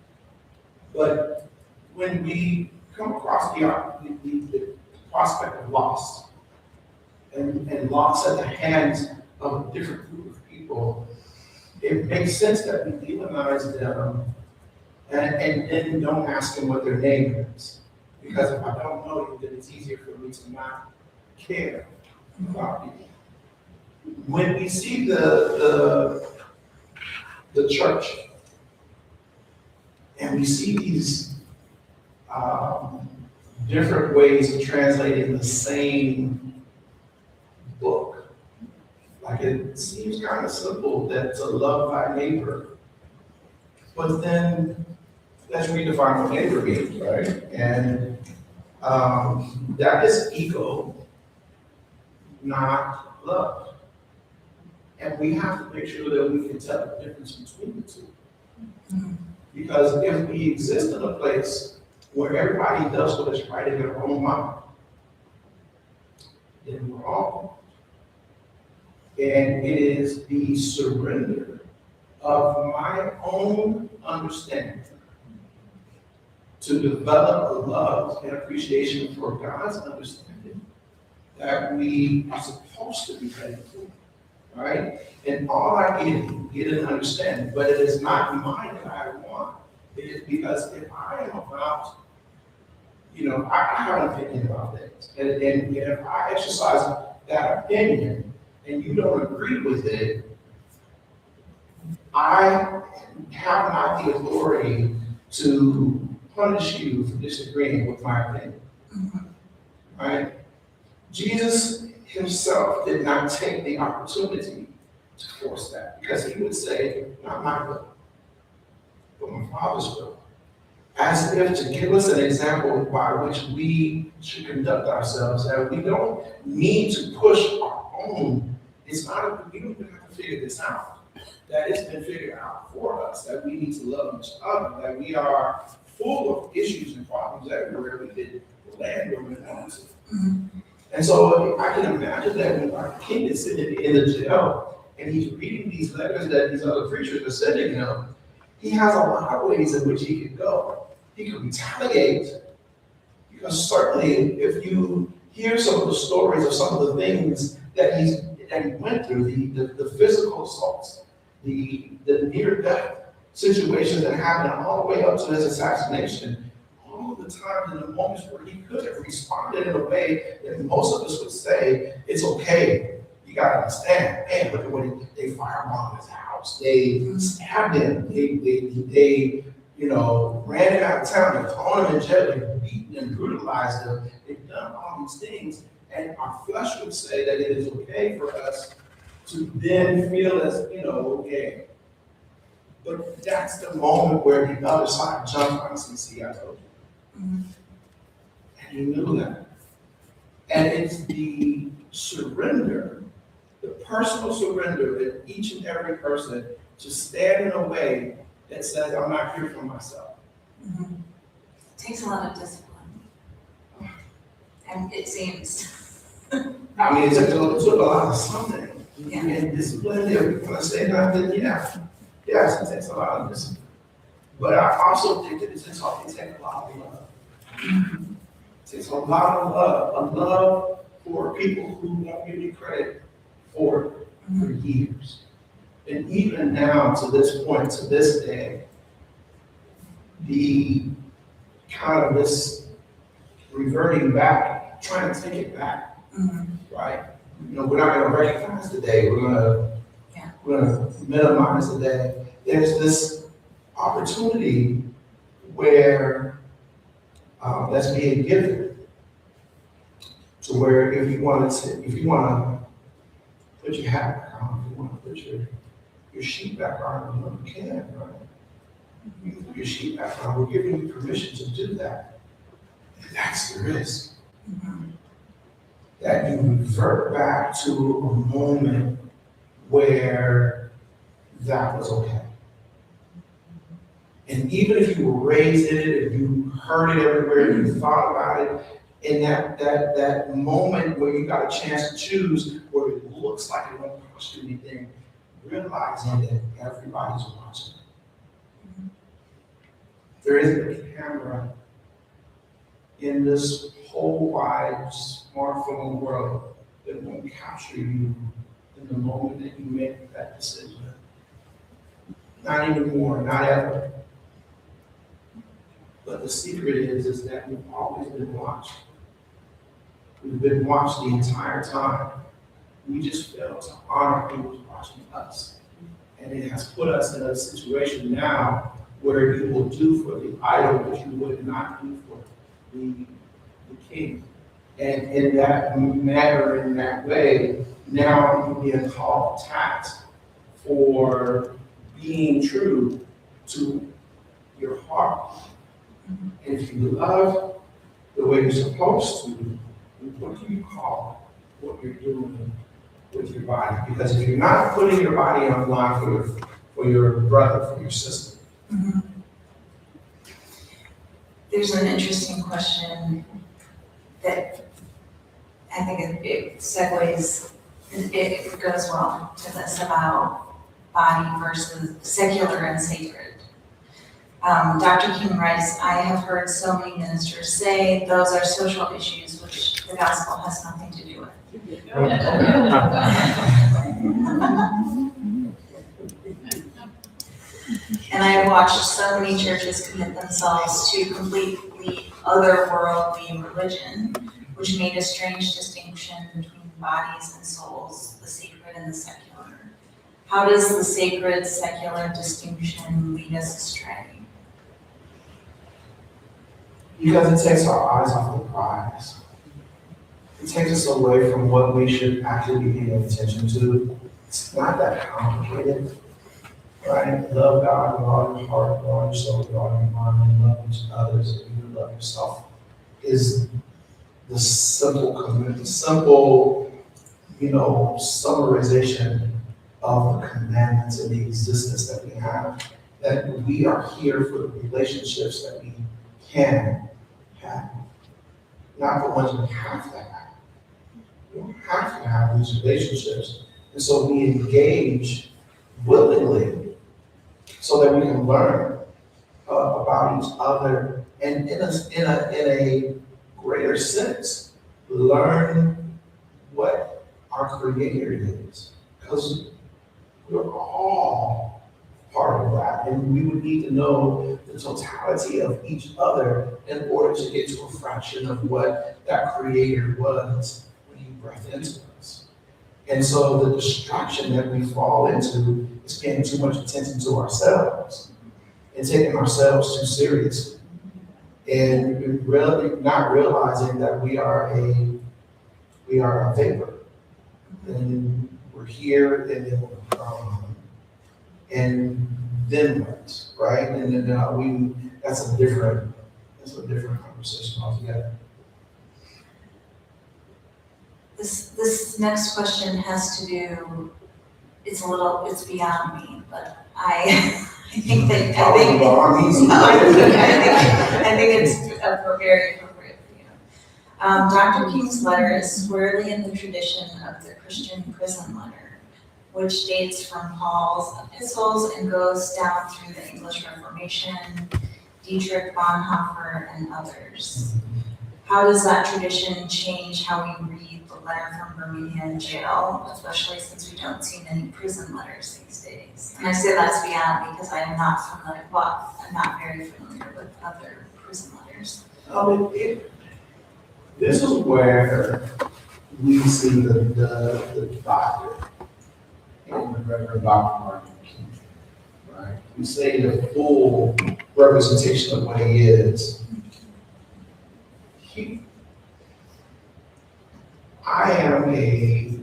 But when we come across the prospect of loss, and loss at the hands of a different group of people, it makes sense that we demonize them and then don't ask them what their name is. Because if I don't know you, then it's easier for me to not care about you. When we see the church, and we see these different ways of translating the same book, like it seems kind of simple that to love thy neighbor, but then let's redefine what neighbor means, right? And that is ego, not love. And we have to make sure that we can tell the difference between the two. Because if we exist in a place where everybody does what is right in their own mind, then we're all. And it is the surrender of my own understanding to develop a love and appreciation for God's understanding that we are supposed to be ready for, right? And all I get an understanding, but it is not mine that I want. It is because if I am about, I have an opinion about things, and if I exercise that opinion and you don't agree with it, I have not the authority to punish you for disagreeing with my opinion. Right? Jesus himself did not take the opportunity to force that, because he would say, not my will, but my Father's will. As if to give us an example by which we should conduct ourselves, and we don't need to push our own. We don't even have to figure this out. That it's been figured out for us, that we need to love each other, that we are full of issues and problems everywhere we could land where we want to. And so I can imagine that when Dr. King is sitting in the jail and he's reading these letters that these other preachers are sending him, he has a lot of ways in which he could go. He could retaliate, because certainly if you hear some of the stories of some of the things that he went through, the physical assaults, the near-death situations that happened all the way up to his assassination, all of the times in the moments where he could have responded in a way that most of us would say, it's okay, you gotta understand, man, look at what they firebombed his house, they stabbed him, they ran him out of town, they thrown him in jail, they beaten and brutalized him, they've done all these things, and our flesh would say that it is okay for us to then feel as, okay. But that's the moment where the other side jumped on and see, I told you. And you knew that. And it's the surrender, the personal surrender that each and every person to stand in a way that says, I'm not here for myself. It takes a lot of discipline. And it seems. I mean, it took a lot of something. Yeah. And discipline, if we want to say nothing, yes, it takes a lot of discipline. But I also think that it takes a lot of love. It takes a lot of love, a love for people who don't give me credit for years. And even now, to this point, to this day, the kind of this reverting back, trying to take it back, right? We're not going to recognize the day. We're going to minimize the day. There's this opportunity where that's being given, to where if you want to put your hat back on, if you want to put your sheet back on, you can, right? You can put your sheet back on. We're giving you permission to do that. And that's the risk. That you revert back to a moment where that was okay. And even if you were raised in it, if you heard it everywhere, if you thought about it, in that moment where you got a chance to choose, where it looks like it won't cost you anything, realizing that everybody's watching. There isn't a camera in this whole wide smartphone world that won't capture you in the moment that you make that decision. Not anymore, not ever. But the secret is that we've always been watched. We've been watched the entire time. We just fail to honor who's watching us. And it has put us in a situation now where you will do for the idol what you would not do for the king. And in that manner, in that way, now you're being called tax for being true to your heart. And if you love the way you're supposed to, what do you call what you're doing with your body? Because if you're not putting your body on the line for your brother, for your sister. There's an interesting question that I think it segues, it goes well to this about body versus secular and sacred. Dr. King writes, I have heard so many ministers say those are social issues which the gospel has nothing to do with. And I have watched so many churches commit themselves to completely otherworldly religion, which made a strange distinction between bodies and souls, the sacred and the secular. How does the sacred secular distinction lead us astray? Because it takes our eyes off the prize. It takes us away from what we should actually be paying attention to. It's not that complicated, right? Love God with all your heart, with all your soul, with all your mind, and love each others, and you love yourself. Is the simple, summarization of the commandments and the existence that we have. That we are here for the relationships that we can have, not the ones we have to have. We don't have to have these relationships, and so we engage willingly so that we can learn about each other, and in a greater sense, learn what our Creator is, because we're all part of that, and we would need to know the totality of each other in order to get to a fraction of what that Creator was when He breathed into us. And so the distraction that we fall into is paying too much attention to ourselves and taking ourselves too seriously, and really not realizing that we are a vapor, and we're here and then we're gone. And then what, right? And then that's a different conversation altogether. This next question has to do, it's beyond me, but I think it's very appropriate for you. Dr. King's letter is squarely in the tradition of the Christian prison letter, which dates from Paul's epistles and goes down through the English Reformation, Dietrich Bonhoeffer, and others. How does that tradition change how we read the letter from Birmingham Jail, especially since we don't see many prison letters these days? And I say that's beyond because I'm not very familiar with other prison letters. This is where we see the doctor and the Reverend Dr. Martin King, right? We say the full representation of what he is. I'm a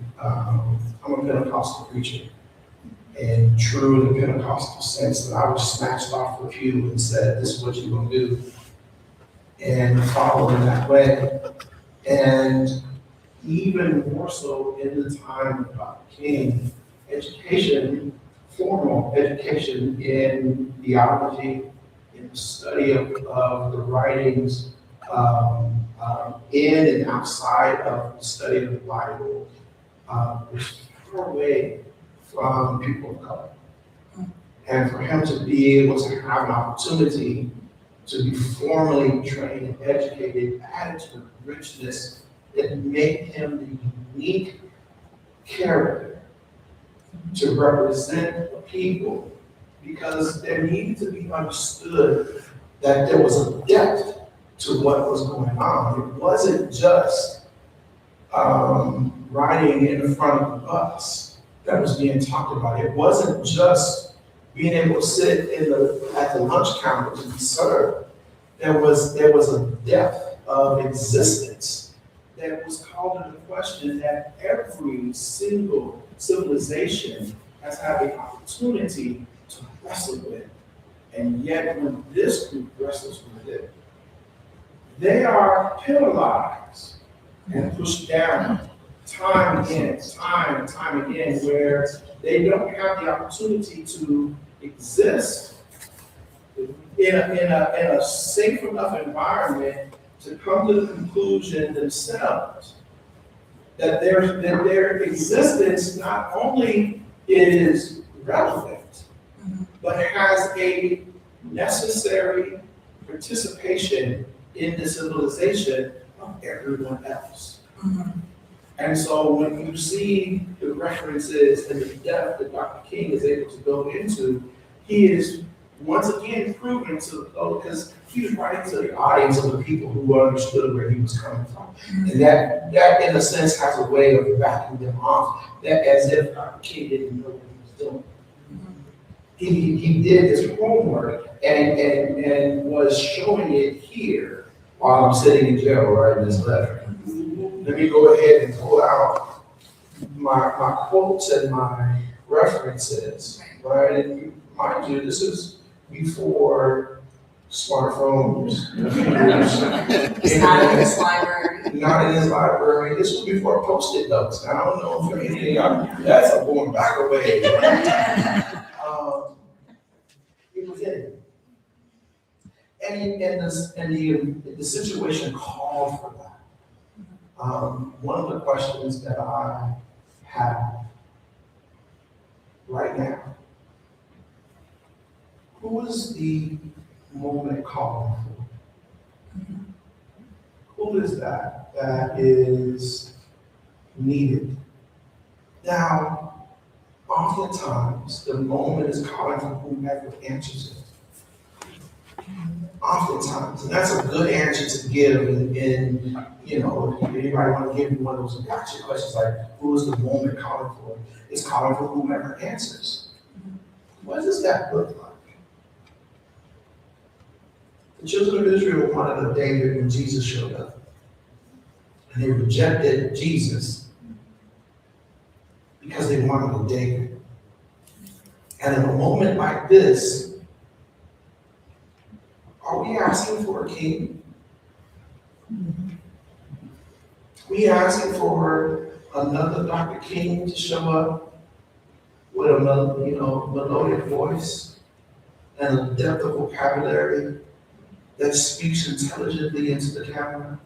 Pentecostal preacher, in true the Pentecostal sense, that I was snatched off the pew and said, this is what you're gonna do, and followed in that way. And even more so in the time of Dr. King, education, formal education in theology, in the study of the writings, in and outside of the study of the Bible, was far away from people of color. And for him to be able to have an opportunity to be formally trained and educated, added to the richness that made him the unique character to represent the people, because there needed to be understood that there was a depth to what was going on. It wasn't just riding in the front of the bus that was being talked about. It wasn't just being able to sit at the lunch counter to be served. There was a depth of existence that was called into question that every single civilization has had the opportunity to wrestle with. And yet when this group wrestles with it, they are penalized and pushed down time and time again, where they don't have the opportunity to exist in a safe enough environment to come to the conclusion themselves that their existence not only is relevant, but has a necessary participation in the civilization of everyone else. And so when you see the references and the depth that Dr. King is able to go into, he is once again proving to, because he was writing to the audience of the people who understood where he was coming from. And that in a sense has a way of backing them off, that as if Dr. King didn't know what he was doing. He did his homework and was showing it here while I'm sitting in jail writing this letter. Let me go ahead and pull out my quotes and my references, right? And mind you, this is before smartphones. It's not in this library. Not in his library. This was before Post-it notes. I don't know if anything, that's a going back away. Right? It was in it. And the situation called for that. One of the questions that I have right now, who is the moment calling for? Who is that is needed? Now, oftentimes, the moment is calling for whomever answers it. Oftentimes, and that's a good answer to give in you know, if anybody want to give me one of those gotcha questions like, who is the moment calling for? It's calling for whomever answers. What does that look like? The children of Israel wanted a David when Jesus showed up. And they rejected Jesus because they wanted a David. And in a moment like this, are we asking for a king? We asking for another Dr. King to show up with a melodic voice and a depth of vocabulary that speaks intelligently into the camera,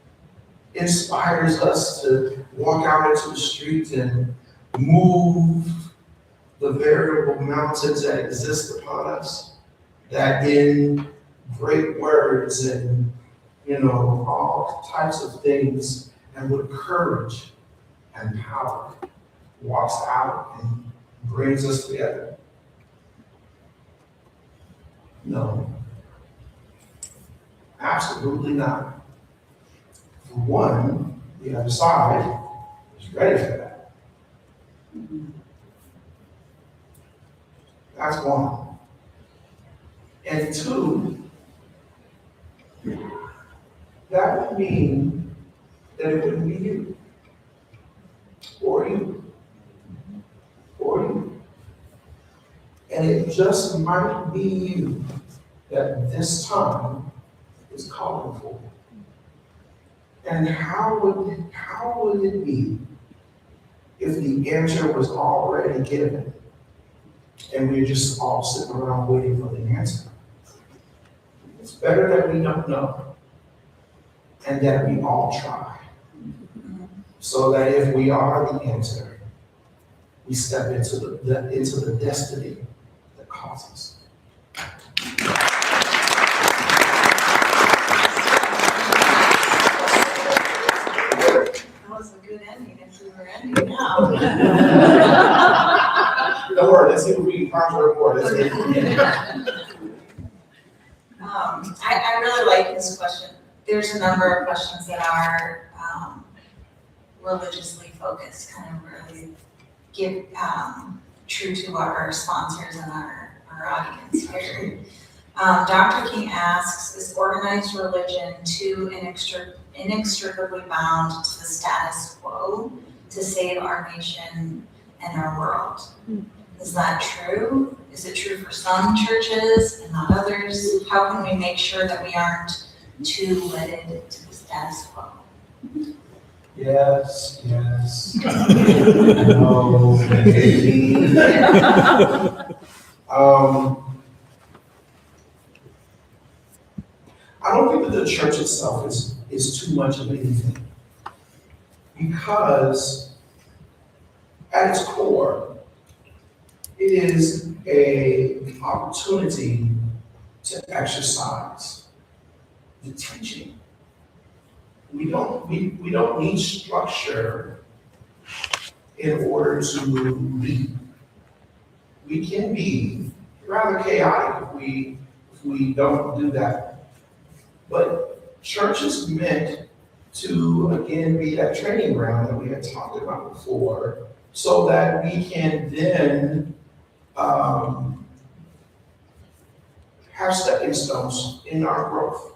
inspires us to walk out into the streets and move the variable mountains that exist upon us, that in great words and all types of things, and with courage and power walks out and brings us together. No, absolutely not. For one, the other side is ready for that. That's one. And two, that would mean that it wouldn't be you, or you, or you. And it just might be you that this time is calling for. And how would it be if the answer was already given and we're just all sitting around waiting for the answer? It's better that we don't know and that we all try. So that if we are the answer, we step into the destiny that calls us. That was a good ending if we were ending now. Don't worry, let's see if we can conjure more. Let's see. I really like this question. There's a number of questions that are religiously focused, kind of really give true to our sponsors and our audience here. Dr. King asks, is organized religion too inextricably bound to the status quo to save our nation and our world? Is that true? Is it true for some churches and not others? How can we make sure that we aren't too wedded to the status quo? Yes, no, maybe. I don't think that the church itself is too much of anything. Because at its core, it is an opportunity to exercise the teaching. We don't need structure in order to lead. We can be rather chaotic if we don't do that. But church is meant to, again, be that training ground that we had talked about before, so that we can then have stepping stones in our growth.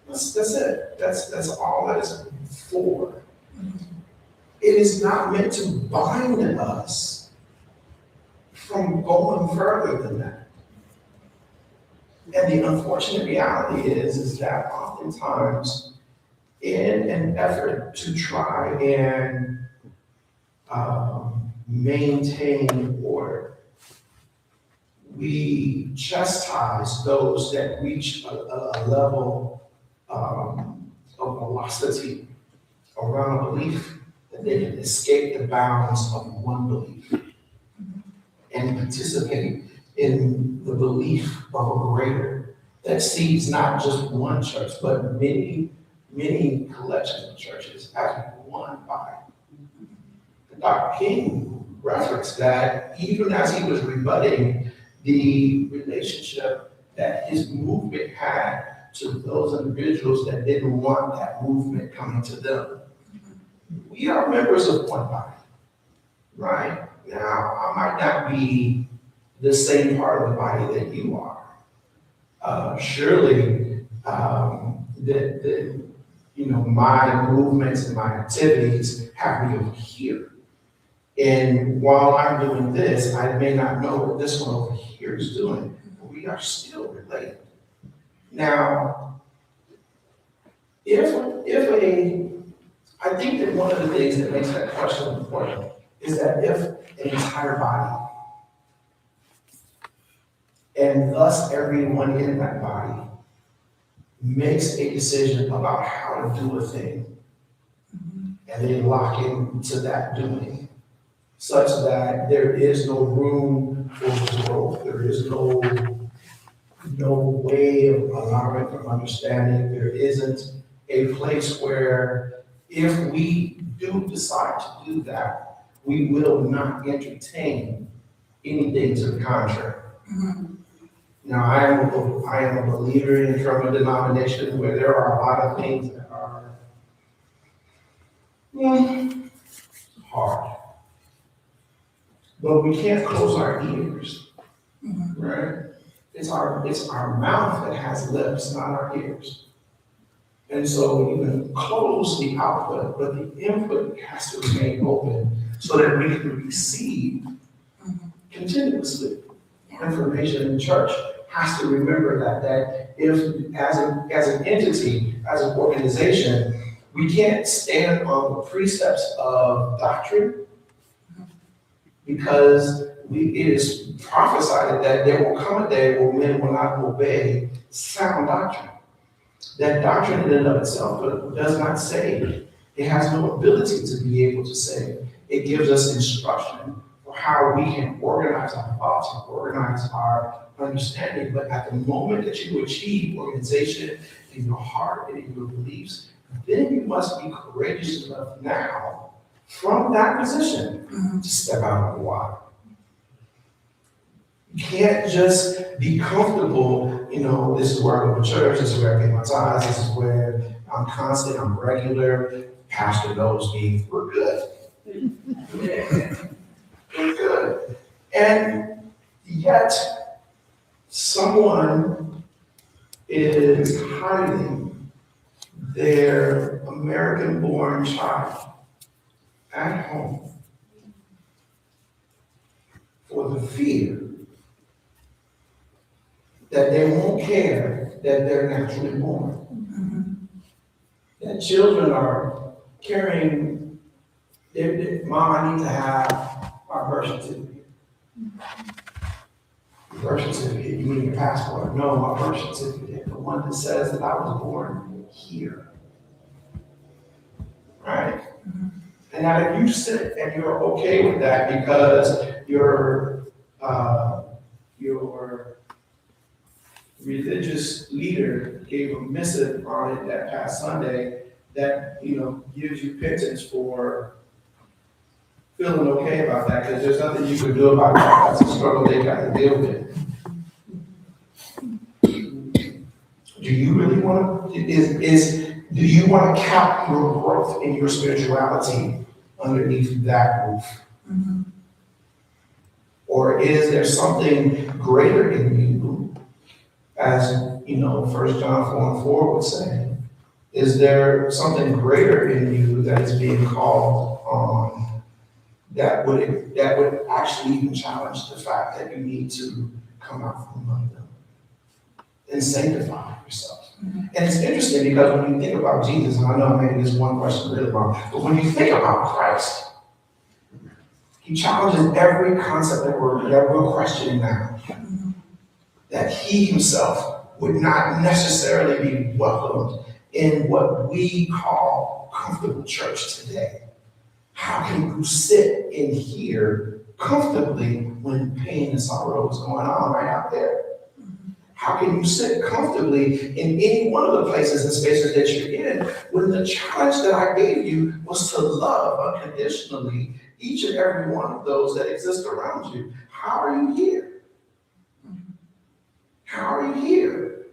That's it. That's all that it's for. It is not meant to bind us from going further than that. And the unfortunate reality is that oftentimes in an effort to try and maintain order, we chastise those that reach a level of velocity around a belief that they can escape the bounds of one belief and participate in the belief of a greater that sees not just one church, but many collections of churches as one body. Dr. King referenced that even as he was rebutting the relationship that his movement had to those individuals that didn't want that movement coming to them. We are members of one body, right? Now, I might not be the same part of the body that you are. Surely, my movements and my activities have me over here. And while I'm doing this, I may not know what this one over here is doing, but we are still related. Now, I think that one of the things that makes that question important is that if an entire body, and thus everyone in that body, makes a decision about how to do a thing, and they lock into that doing, such that there is no room for growth, there is no way of allowing for understanding, there isn't a place where if we do decide to do that, we will not entertain anything to the contrary. Now, I am a believer from a denomination where there are a lot of things that are hard. But we can't close our ears, right? It's our mouth that has lips, not our ears. And so you can close the output, but the input has to remain open so that we can receive continuously. Yeah. information in church has to remember that if, as an entity, as an organization, we can't stand on the precepts of doctrine, because it is prophesied that there will come a day where men will not obey sound doctrine. That doctrine in and of itself does not save. It has no ability to be able to save. It gives us instruction for how we can organize our thoughts and organize our understanding. But at the moment that you achieve organization in your heart and in your beliefs, then you must be courageous enough now from that position to step out on the water. You can't just be comfortable, this is where I go to church, this is where I pay my tithes, this is where I'm constant, I'm regular, pastor knows me, we're good. We're good. And yet, someone is hiding their American-born child at home for the fear that they won't care that they're naturally born. That children are carrying, Mom, I need to have my birth certificate. Birth certificate, you mean your passport? No, my birth certificate, the one that says that I was born here. Right? And now if you sit and you're okay with that because your religious leader gave a missive on it that past Sunday that, gives you penance for feeling okay about that, because there's nothing you can do about that. That's a struggle they got to deal with. Do you really want to, do you want to cap your growth in your spirituality underneath that roof? Or is there something greater in you, as 1 John 4:4 would say? Is there something greater in you that is being called on that would actually even challenge the fact that you need to come out from among them and sanctify yourself? And it's interesting because when you think about Jesus, and I know I'm making this one question really long, but when you think about Christ, he challenges every concept that we're questioning now. That he himself would not necessarily be welcomed in what we call comfortable church today. How can you sit in here comfortably when pain and sorrow is going on right out there? How can you sit comfortably in any one of the places and spaces that you're in when the challenge that I gave you was to love unconditionally each and every one of those that exist around you? How are you here? How are you here?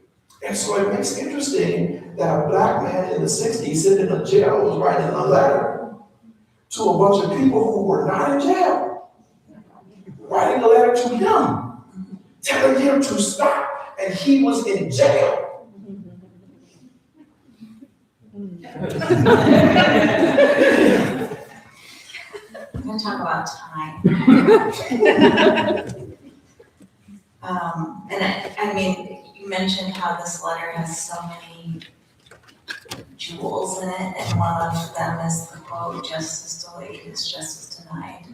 And so it makes it interesting that a black man in the 60s sitting in a jail was writing a letter to a bunch of people who were not in jail, writing a letter to him, telling him to stop, and he was in jail. I'm going to talk about time. You mentioned how this letter has so many jewels in it, and one of them is the quote, "Justice delayed is justice denied."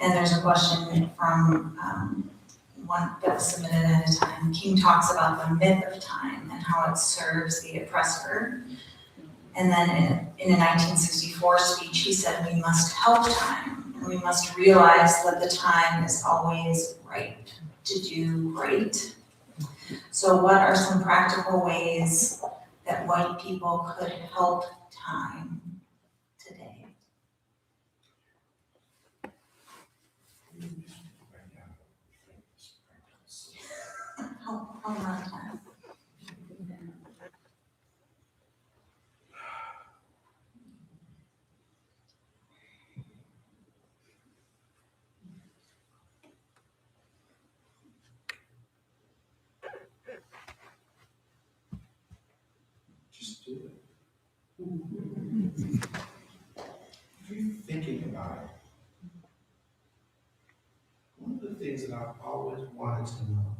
And there's a question from one that was submitted at a time. King talks about the myth of time and how it serves the oppressor. And then in a 1964 speech, he said, "We must help time, and we must realize that the time is always right to do right." So what are some practical ways that white people could help time today? Help around time. Just do it. If you're thinking about it, one of the things that I've always wanted to know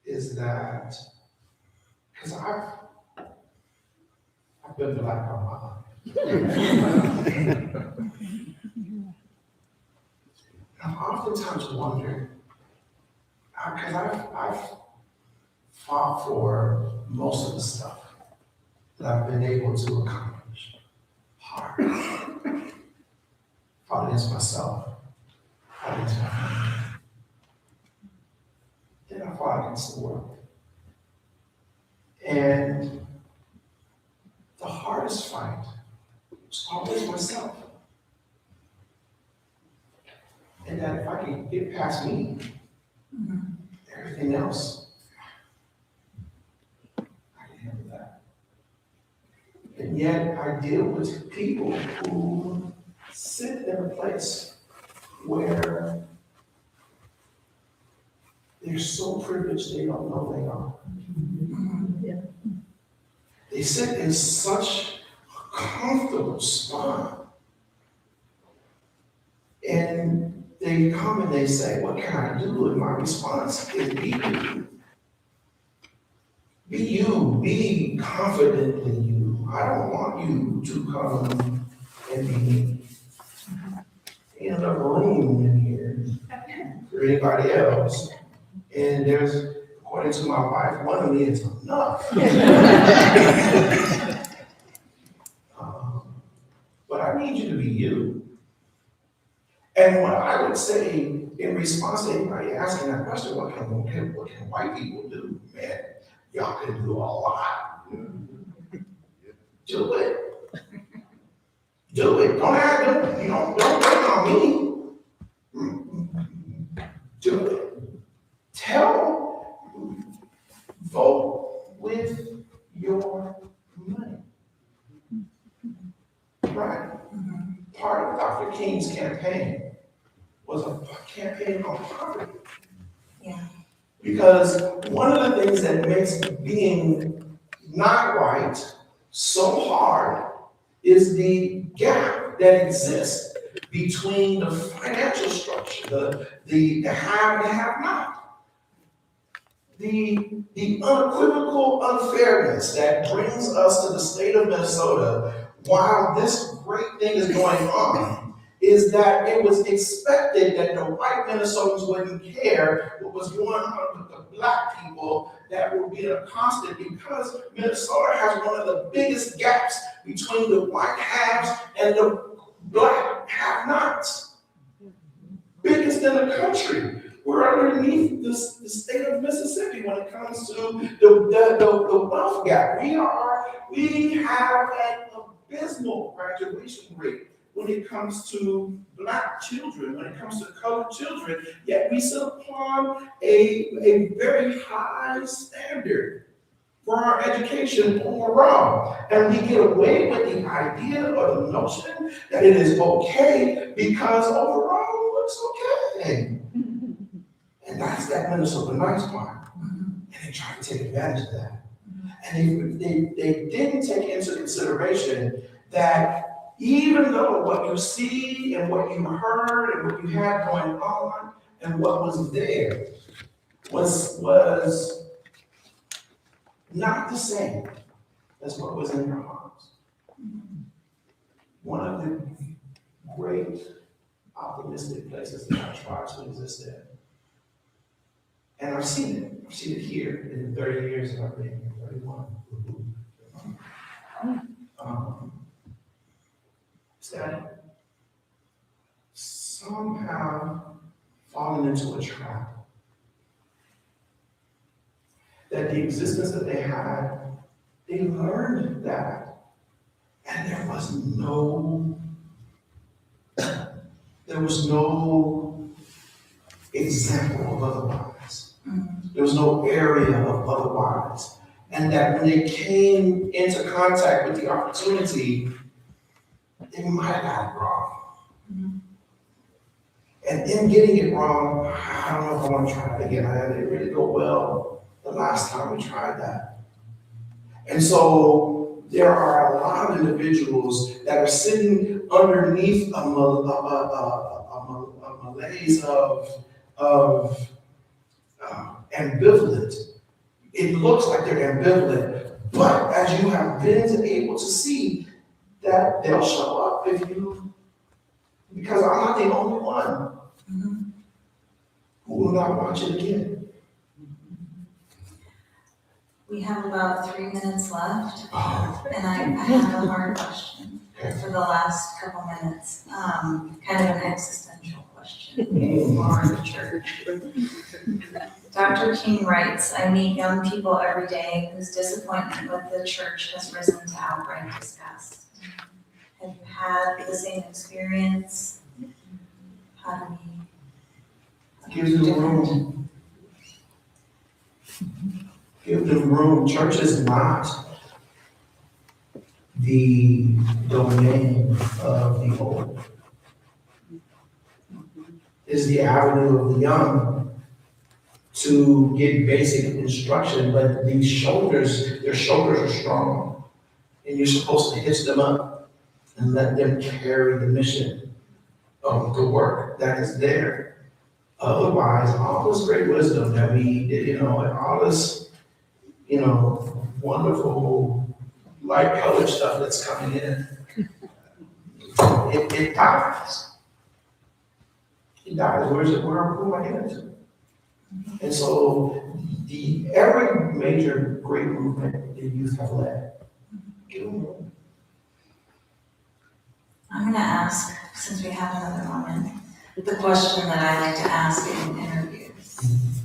is that, because I've been black all my life. I'm oftentimes wondering, because I've fought for most of the stuff that I've been able to accomplish. Hard. Fought against myself. Fought against my family. Then I fought against the world. And the hardest fight was always myself. And that if I can get past me, everything else, I can handle that. And yet I deal with people who sit in a place where they're so privileged they don't know they are. They sit in such a comfortable spot. And they come and they say, what can I do? And my response is be you. Be you. Be confidently you. I don't want you to come and be me. Ain't enough room in here for anybody else. And there's, according to my wife, one of me is enough. But I need you to be you. And what I would say in response to anybody asking that question, what can white people do? Man, y'all can do a lot. Do it. Do it. Don't wait on me. Do it. Vote with your money. Right? Part of Dr. King's campaign was a campaign on poverty. Yeah. Because one of the things that makes being not white so hard is the gap that exists between the financial structure, the have and have not. The unequivocal unfairness that brings us to the state of Minnesota while this great thing is going on is that it was expected that the white Minnesotans wouldn't care what was going on with the black people that were being accosted because Minnesota has one of the biggest gaps between the white haves and the black have-nots. Biggest in the country. We're underneath the state of Mississippi when it comes to the wealth gap. We have an abysmal graduation rate when it comes to black children, when it comes to colored children, yet we sit upon a very high standard for our education overall. And we get away with the idea or the notion that it is okay because overall it looks okay. And that's that Minnesota nice part. And they try to take advantage of that. And they didn't take into consideration that even though what you see and what you heard and what you had going on and what was there was not the same as what was in your hearts. One of the great optimistic places that I try to exist in. And I've seen it here in the 30 years that I've been here, 31. Is that somehow fallen into a trap. That the existence that they had, they learned that. And there was no example of otherwise. There was no area of otherwise. And that when they came into contact with the opportunity, they might have got it wrong. And in getting it wrong, I don't know if I want to try it again. It didn't really go well the last time we tried that. And so there are a lot of individuals that are sitting underneath a malaise of of ambivalent. It looks like they're ambivalent, but as you have been able to see, that they'll show up if you, because I'm not the only one who will not watch it again. We have about 3 minutes left, and I have a hard question for the last couple minutes, kind of an existential question for the church. Dr. King writes, I meet young people every day whose disappointment with the church has risen to outright disgust. Have you had the same experience? How do we? Give them room. Give them room. Church is not the domain of the old. It's the avenue of the young to get basic instruction, but their shoulders are strong. And you're supposed to hitch them up and let them carry the mission of the work that is there. Otherwise, all this great wisdom that we did, and all this, wonderful light colored stuff that's coming in, it dies. It dies. Who am I getting to? And so every major great movement the youth have led, give them room. I'm gonna ask, since we have another moment, the question that I like to ask in interviews.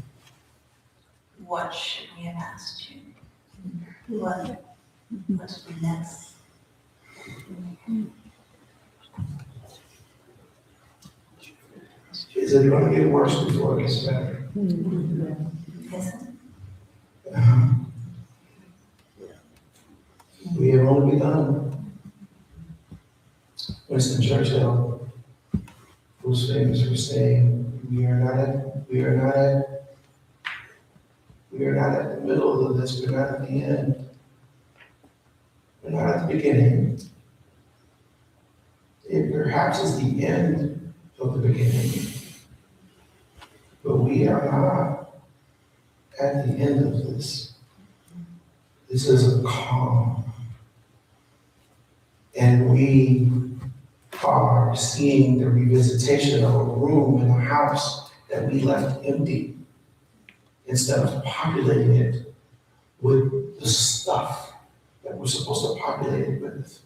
What should we have asked you? What did we miss? Is it going to get worse before it gets better? Is it? We have only begun. Winston Churchill, who's famous for saying, we are not at the middle of this, we're not at the end. We're not at the beginning. It perhaps is the end of the beginning. But we are not at the end of this. This is a calm. And we are seeing the revisitation of a room in a house that we left empty instead of populating it with the stuff that we're supposed to populate it with.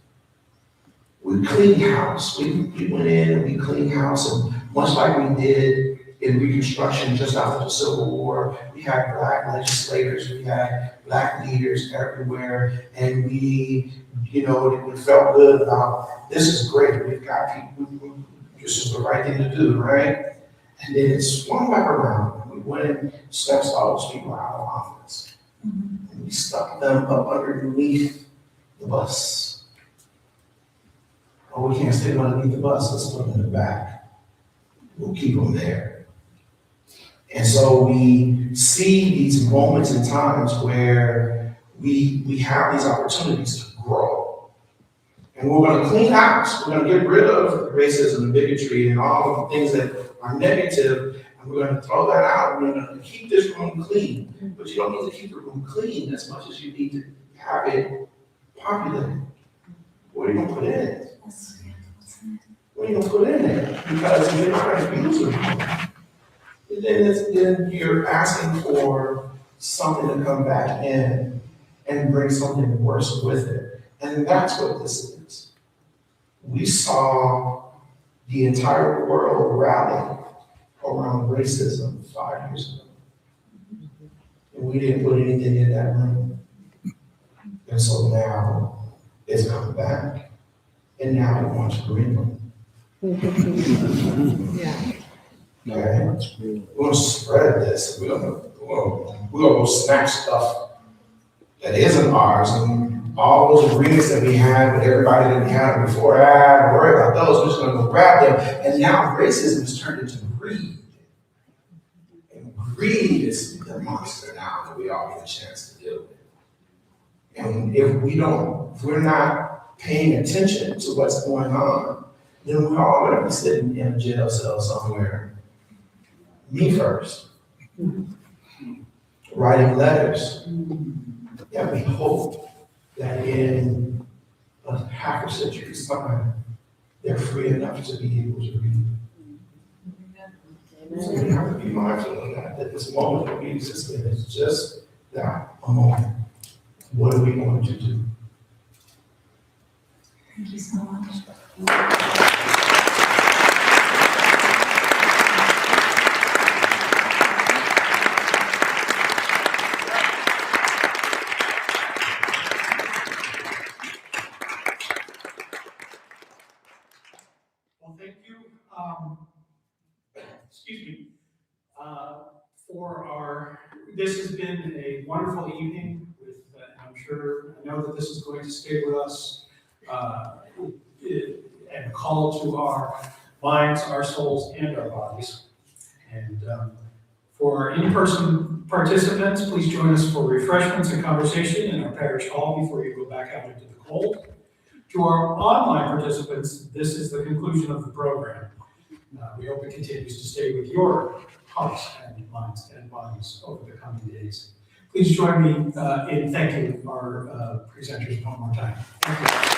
We cleaned house. We went in and we cleaned house, and much like we did in Reconstruction just after the Civil War, we had Black legislators, we had Black leaders everywhere, and we felt good about, this is great, we've got people, this is the right thing to do, right? And then it swung back around, we went and snatched all those people out of office. And we stuck them up underneath the bus. Oh, we can't stick them underneath the bus, let's put them in the back. We'll keep them there. And so we see these moments and times where we have these opportunities to grow. And we're going to clean house. We're going to get rid of racism and bigotry and all the things that are negative, and we're going to throw that out. We're going to keep this room clean. But you don't need to keep the room clean as much as you need to have it populated. What are you going to put in it? What are you going to put in it? Because if you're not going to use it, then you're asking for something to come back in and bring something worse with it. And that's what this is. We saw the entire world rally around racism 5 years ago. And we didn't put anything in that room. And so now it's come back. And now it wants Greenland. Yeah. Okay? We're going to spread this. We're going to go snatch stuff that isn't ours, and all those agreements that we had with everybody that we had before, don't worry about those, we're just going to go grab them. And now racism is turned into greed. And greed is the monster now that we all get a chance to deal with. And if we're not paying attention to what's going on, then we're all going to be sitting in a jail cell somewhere me first, writing letters that we hope that in a half a century's time, they're free enough to be able to read. So we have to be mindful of that this moment that we exist in is just that, a moment. What are we going to do? Thank you so much. Well, thank you, excuse me, this has been a wonderful evening with, I know that this is going to stay with us, and call to our minds, our souls, and our bodies. And for in-person participants, please join us for refreshments and conversation in our parish hall before you go back out into the cold. To our online participants, this is the conclusion of the program. We hope it continues to stay with your hearts and minds and bodies over the coming days. Please join me in thanking our presenters one more time. Thank you.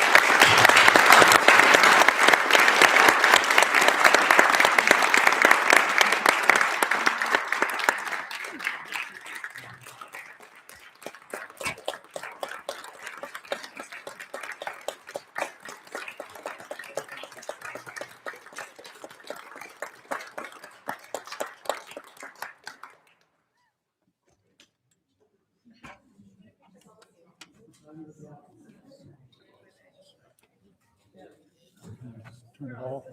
Turn it off.